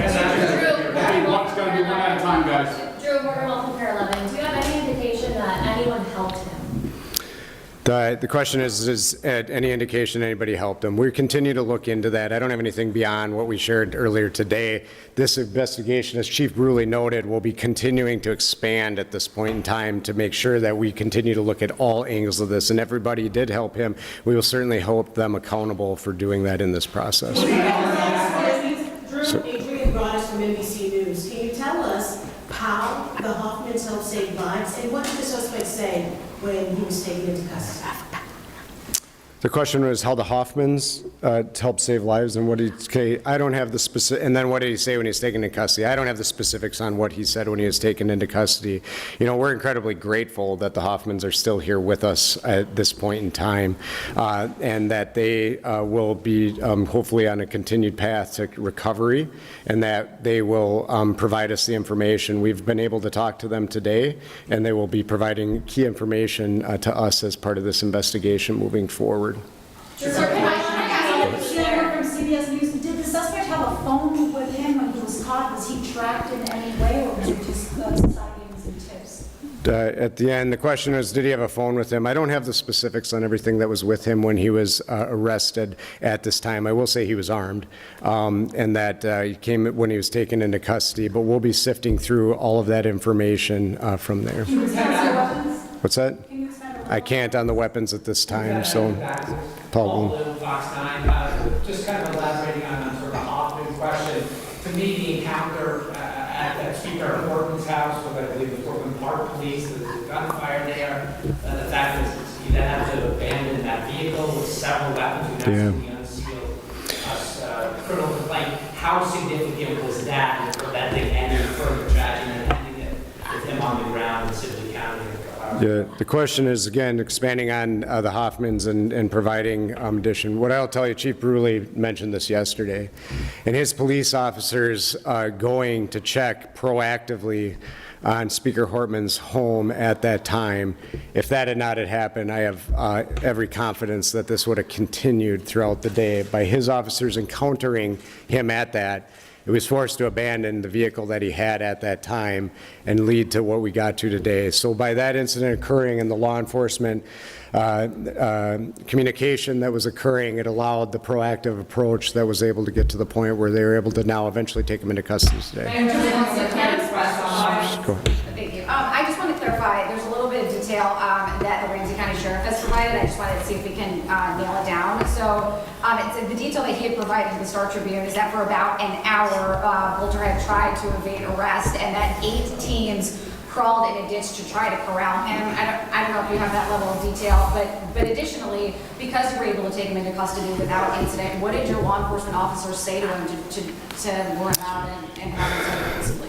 be one at a time, guys. Drew Morgan from Care 11. Do you have any indication that anyone helped him? The question is any indication anybody helped him? We continue to look into that. I don't have anything beyond what we shared earlier today. This investigation, as Chief Bruley noted, will be continuing to expand at this point in time to make sure that we continue to look at all angles of this. And everybody who did help him, we will certainly hold them accountable for doing that in this process. Drew, Adrian Broadus from NBC News. Can you tell us how the Hoffmans helped save lives, and what did the suspect say when he was taken into custody? The question was how the Hoffmans helped save lives, and what did he say? I don't have the specific, and then what did he say when he was taken into custody? I don't have the specifics on what he said when he was taken into custody. You know, we're incredibly grateful that the Hoffmans are still here with us at this point in time, and that they will be hopefully on a continued path to recovery, and that they will provide us the information. We've been able to talk to them today, and they will be providing key information to us as part of this investigation moving forward. Sir, can I ask you from CBS News, did the suspect have a phone with him when he was caught? Was he tracked in any way, or was it just sightings and tips? At the end, the question is, did he have a phone with him? I don't have the specifics on everything that was with him when he was arrested at this time. I will say he was armed, and that he came when he was taken into custody, but we'll be sifting through all of that information from there. What's that? I can't on the weapons at this time, so Paul Bloom. Fox 9, just kind of elaborating on sort of a Hoffman question. To me, the encounter at Speaker Horton's house with, I believe, the Portland Park Police, the gunfire there, the fact is you then have to abandon that vehicle with several weapons. You have to unsealed criminal complaint. How significant was that in preventing any further tragedy and ending it with him on the ground in Sibley County? Yeah, the question is, again, expanding on the Hoffmans and providing addition. What I'll tell you, Chief Bruley mentioned this yesterday, and his police officers going to check proactively on Speaker Hortman's home at that time. If that had not happened, I have every confidence that this would have continued throughout the day by his officers encountering him at that. It was forced to abandon the vehicle that he had at that time and lead to what we got to today. So by that incident occurring and the law enforcement communication that was occurring, it allowed the proactive approach that was able to get to the point where they were able to now eventually take him into custody today. Thank you. I just want to clarify, there's a little bit of detail that the Ramsey County Sheriff has provided. I just wanted to see if we can nail it down. So it's the detail that he had provided to the Star Tribune is that for about an hour, Bolter had tried to evade arrest, and that 8 teams crawled in a ditch to try to corral him. I don't know if you have that level of detail, but additionally, because you were able to take him into custody without incident, what did your law enforcement officers say to him to warn him out and have him taken peaceably?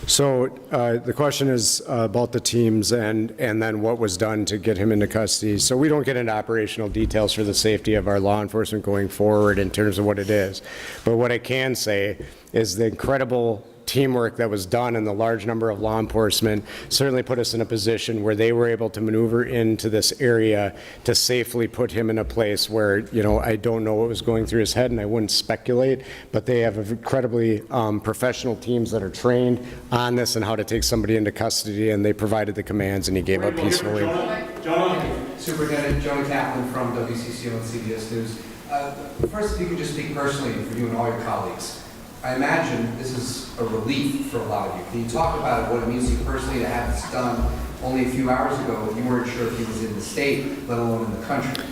So the question is about the teams and then what was done to get him into custody. So we don't get into operational details for the safety of our law enforcement going forward in terms of what it is. But what I can say is the incredible teamwork that was done and the large number of law enforcement certainly put us in a position where they were able to maneuver into this area to safely put him in a place where, you know, I don't know what was going through his head and I wouldn't speculate, but they have incredibly professional teams that are trained on this and how to take somebody into custody, and they provided the commands and he gave up peacefully. Superintendent Joni Kaplan from WCCO and CBS News. First, if you could just speak personally for you and all your colleagues. I imagine this is a relief for a lot of you. Can you talk about what it means to you personally to have this done only a few hours ago when you weren't sure if he was in the state, let alone in the country?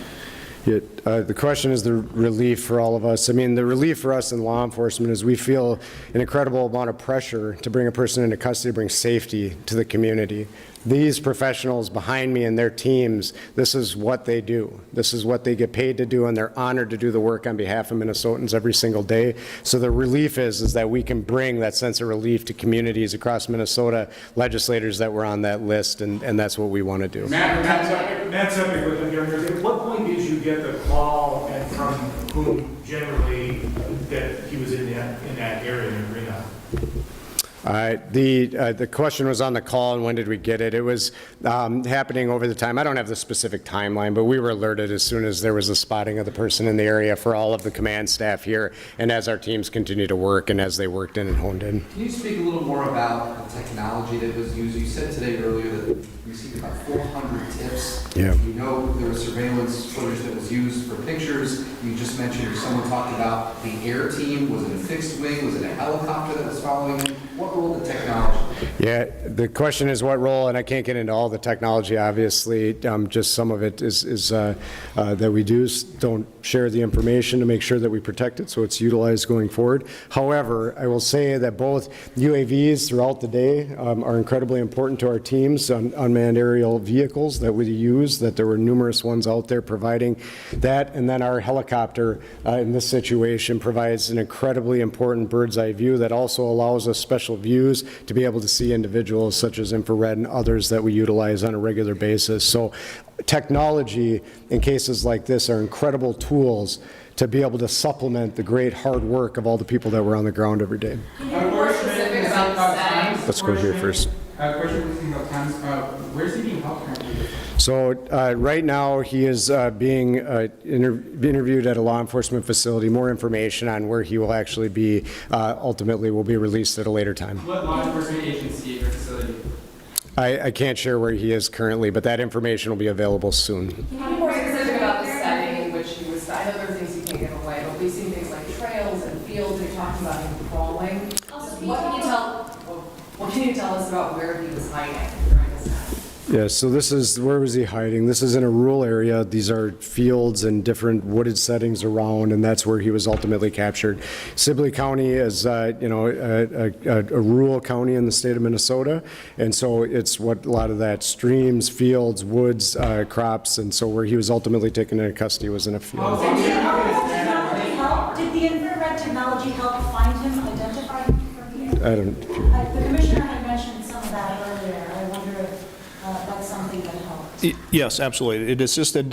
Yeah, the question is the relief for all of us. I mean, the relief for us in law enforcement is we feel an incredible amount of pressure to bring a person into custody, to bring safety to the community. these professionals behind me and their teams, this is what they do. This is what they get paid to do, and they're honored to do the work on behalf of Minnesotans every single day. So the relief is that we can bring that sense of relief to communities across Minnesota, legislators that were on that list, and that's what we want to do. Matt Sepik with the Governors. At what point did you get the call, and from whom generally, that he was in that area in Reno? The question was on the call, and when did we get it? It was happening over the time. I don't have the specific timeline, but we were alerted as soon as there was a spotting of the person in the area for all of the command staff here, and as our teams continue to work and as they worked in and honed in. Can you speak a little more about the technology that was used? You said today earlier that you received about 400 tips. Yeah. You know there was surveillance footage that was used for pictures. You just mentioned, or someone talked about the air team. Was it a fixed wing? Was it a helicopter that was following him? What role did technology? Yeah, the question is what role, and I can't get into all the technology, obviously. Just some of it is that we don't share the information to make sure that we protect it, so it's utilized going forward. However, I will say that both UAVs throughout the day are incredibly important to our teams on unmanned aerial vehicles that we use, that there were numerous ones out there providing that, and then our helicopter in this situation provides an incredibly important bird's eye view that also allows us special views to be able to see individuals such as infrared and others that we utilize on a regular basis. So technology in cases like this are incredible tools to be able to supplement the great hard work of all the people that were on the ground every day. Let's go here first. Where's he being held currently? So right now he is being interviewed at a law enforcement facility. More information on where he will actually be ultimately will be released at a later time. What law enforcement agency or facility? I can't share where he is currently, but that information will be available soon. Can you be more specific about the setting in which he was? I know there are things you can't give away, but we've seen things like trails and fields. They're talking about him crawling. What can you tell us about where he was hiding during this time? Yeah, so this is, where was he hiding? This is in a rural area. These are fields and different wooded settings around, and that's where he was ultimately captured. Sibley County is, a rural county in the state of Minnesota, and so it's what a lot of that streams, fields, woods, crops, and so where he was ultimately taken into custody was in a field. Did the infrared technology help find him, identify him from here? I don't. The commissioner had mentioned some of that earlier. I wonder if that's something that helped. Yes, absolutely. It assisted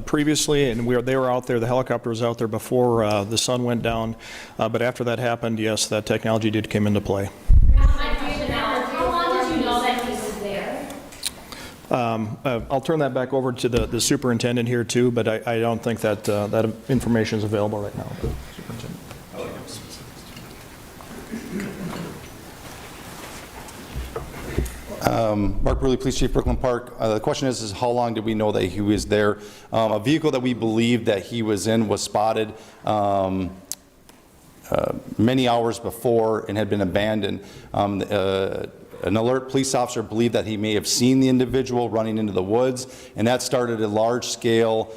previously, and they were out there. The helicopter was out there before the sun went down. But after that happened, yes, that technology did come into play. How long did you know that he was there? I'll turn that back over to the superintendent here too, but I don't think that that information is available right now. Superintendent. Mark Bruley, Police Chief, Brooklyn Park. The question is how long did we know that he was there? A vehicle that we believed that he was in was spotted many hours before and had been abandoned. An alert police officer believed that he may have seen the individual running into the woods, and that started a large-scale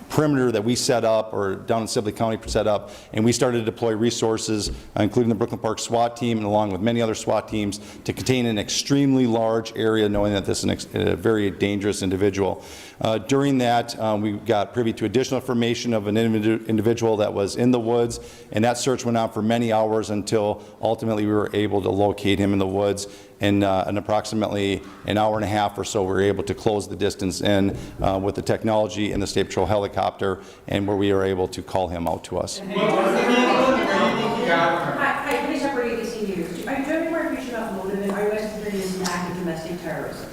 perimeter that we set up, or down in Sibley County set up, and we started to deploy resources, including the Brooklyn Park SWAT team, and along with many other SWAT teams, to contain an extremely large area, knowing that this is a very dangerous individual. During that, we got privy to additional information of an individual that was in the woods, and that search went on for many hours until ultimately we were able to locate him in the woods. In approximately an hour and a half or so, we were able to close the distance in with the technology and the State Patrol helicopter, and where we were able to call him out to us. Hi, Police Upper ABC News. Are you doing more information about motive, and are you guys considering this an act of domestic terrorism?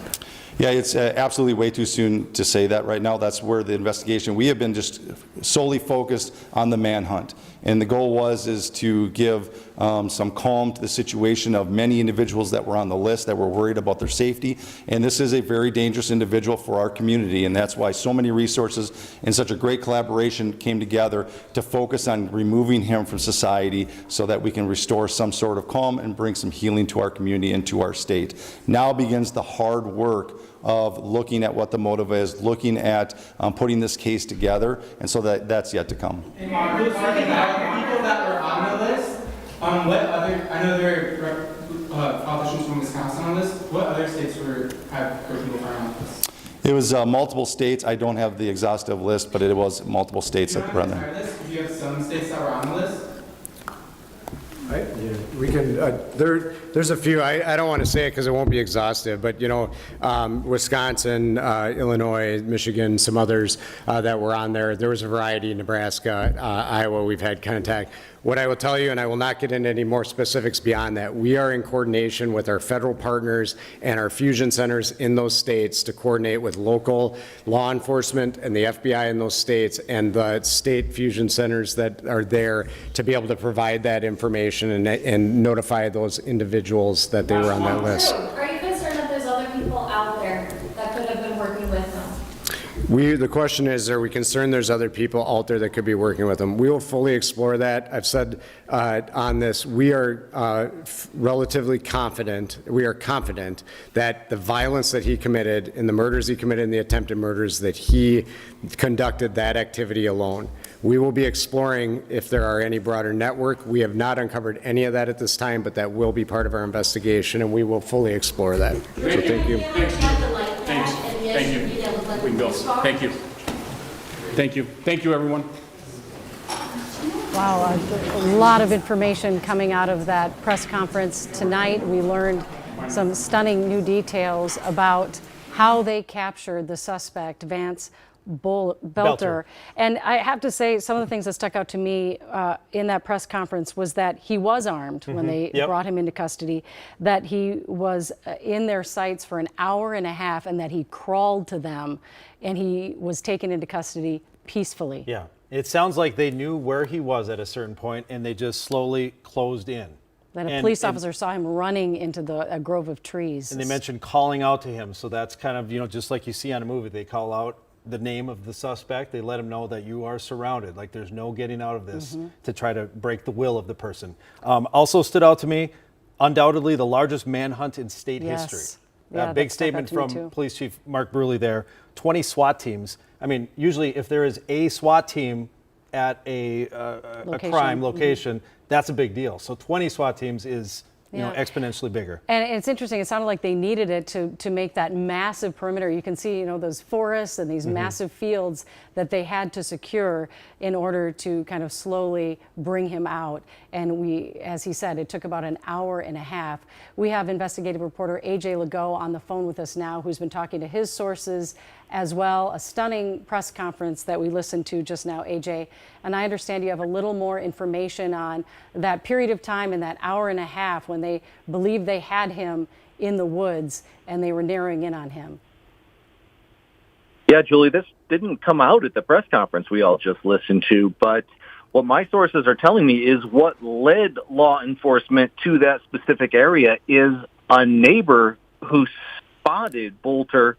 Yeah, it's absolutely way too soon to say that right now. That's where the investigation, we have been just solely focused on the manhunt. And the goal is to give some calm to the situation of many individuals that were on the list that were worried about their safety. And this is a very dangerous individual for our community, and that's why so many resources and such a great collaboration came together to focus on removing him from society so that we can restore some sort of calm and bring some healing to our community and to our state. Now begins the hard work of looking at what the motive is, looking at putting this case together, and so that's yet to come. And people that were on the list, what other, I know there are politicians from Wisconsin on this. What other states have heard people firing off this? It was multiple states. I don't have the exhaustive list, but it was multiple states that were on there. Do you have some states that were on the list? We can, there's a few, I don't want to say it because it won't be exhaustive, but Wisconsin, Illinois, Michigan, some others that were on there. There was a variety in Nebraska, Iowa, we've had contact. What I will tell you, and I will not get into any more specifics beyond that, we are in coordination with our federal partners and our fusion centers in those states to coordinate with local law enforcement and the FBI in those states and the state fusion centers that are there to be able to provide that information and notify those individuals that they were on that list. Are you concerned that there's other people out there that could have been working with them? The question is, are we concerned there's other people out there that could be working with them? We will fully explore that. I've said on this, we are relatively confident, we are confident that the violence that he committed and the murders he committed and the attempted murders, that he conducted that activity alone. We will be exploring if there are any broader network. We have not uncovered any of that at this time, but that will be part of our investigation, and we will fully explore that. So thank you. Thanks. Thank you. We can go. Thank you. Thank you. Thank you, everyone. Wow, a lot of information coming out of that press conference tonight. We learned some stunning new details about how they captured the suspect, Vance Belter. And I have to say, some of the things that stuck out to me in that press conference was that he was armed when they brought him into custody, that he was in their sights for an hour and a half, and that he crawled to them, and he was taken into custody peacefully. Yeah, it sounds like they knew where he was at a certain point, and they just slowly closed in. That a police officer saw him running into a grove of trees. And they mentioned calling out to him, so that's kind of, just like you see on a movie, they call out the name of the suspect. They let him know that you are surrounded, like there's no getting out of this, to try to break the will of the person. Also stood out to me, undoubtedly the largest manhunt in state history. Yeah, big statement from Police Chief Mark Bruley there. 20 SWAT teams. I mean, usually if there is a SWAT team at a crime location, that's a big deal. So 20 SWAT teams is exponentially bigger. And it's interesting, it sounded like they needed it to make that massive perimeter. You can see, those forests and these massive fields that they had to secure in order to kind of slowly bring him out. And as he said, it took about an hour and a half. We have investigative reporter AJ Legault on the phone with us now, who's been talking to his sources as well. A stunning press conference that we listened to just now, AJ. And I understand you have a little more information on that period of time in that hour and a half when they believed they had him in the woods and they were narrowing in on him. Yeah, Julie, this didn't come out at the press conference we all just listened to, but what my sources are telling me is what led law enforcement to that specific area is a neighbor who spotted Bolter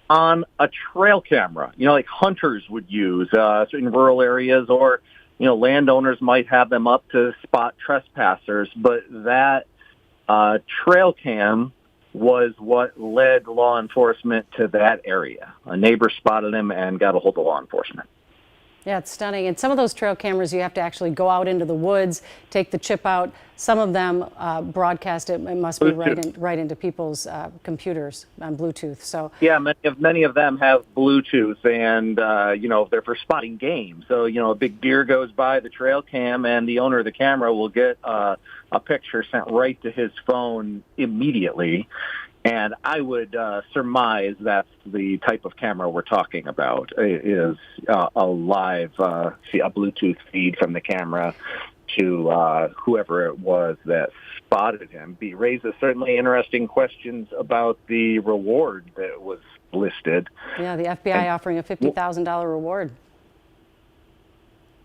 on a trail camera, like hunters would use in rural areas, or, landowners might have them up to spot trespassers. But that trail cam was what led law enforcement to that area. A neighbor spotted him and got a hold of law enforcement. Yeah, it's stunning. And some of those trail cameras, you have to actually go out into the woods, take the chip out. Some of them broadcast it. It must be right into people's computers on Bluetooth. So yeah, many of them have Bluetooth, and they're for spotting game. So a big deer goes by the trail cam, and the owner of the camera will get a picture sent right to his phone immediately. And I would surmise that's the type of camera we're talking about, is a live, a Bluetooth feed from the camera to whoever it was that spotted him. It raises certainly interesting questions about the reward that was listed. Yeah, the FBI offering a $50,000 reward.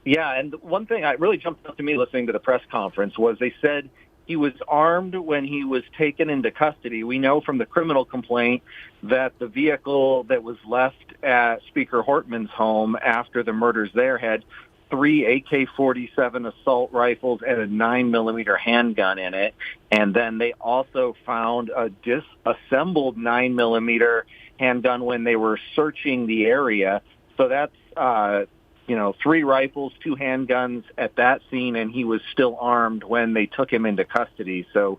Yeah, and one thing that really jumped out to me listening to the press conference was they said he was armed when he was taken into custody. We know from the criminal complaint that the vehicle that was left at Speaker Hortman's home after the murders there had 3 AK-47 assault rifles and a 9mm handgun in it. And then they also found a disassembled 9mm handgun when they were searching the area. So that's 3 rifles, 2 handguns at that scene, and he was still armed when they took him into custody. So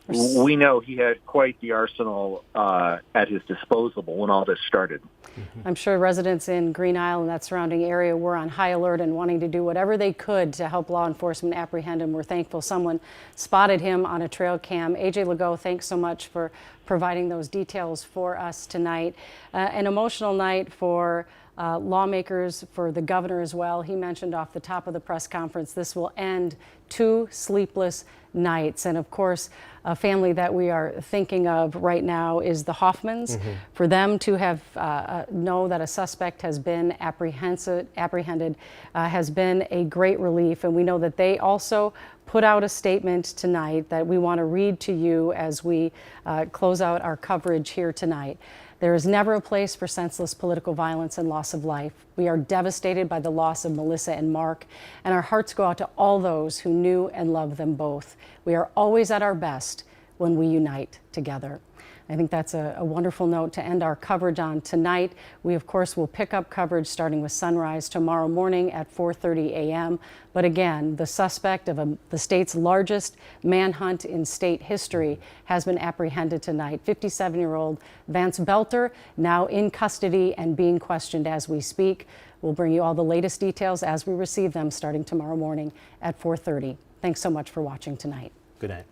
we know he had quite the arsenal at his disposal when all this started. I'm sure residents in Green Isle and that surrounding area were on high alert and wanting to do whatever they could to help law enforcement apprehend him. We're thankful someone spotted him on a trail cam. AJ Legault, thanks so much for providing those details for us tonight. An emotional night for lawmakers, for the governor as well. He mentioned off the top of the press conference this will end 2 sleepless nights. And of course, a family that we are thinking of right now is the Hoffmans. For them to have know that a suspect has been apprehended has been a great relief. And we know that they also put out a statement tonight that we want to read to you as we close out our coverage here tonight. There is never a place for senseless political violence and loss of life. We are devastated by the loss of Melissa and Mark, and our hearts go out to all those who knew and loved them both. We are always at our best when we unite together. I think that's a wonderful note to end our coverage on tonight. We, of course, will pick up coverage starting with sunrise tomorrow morning at 4:30 a.m. But again, the suspect of the state's largest manhunt in state history has been apprehended tonight. 57-year-old Vance Belter, now in custody and being questioned as we speak. We'll bring you all the latest details as we receive them starting tomorrow morning at 4:30. Thanks so much for watching tonight. Good night.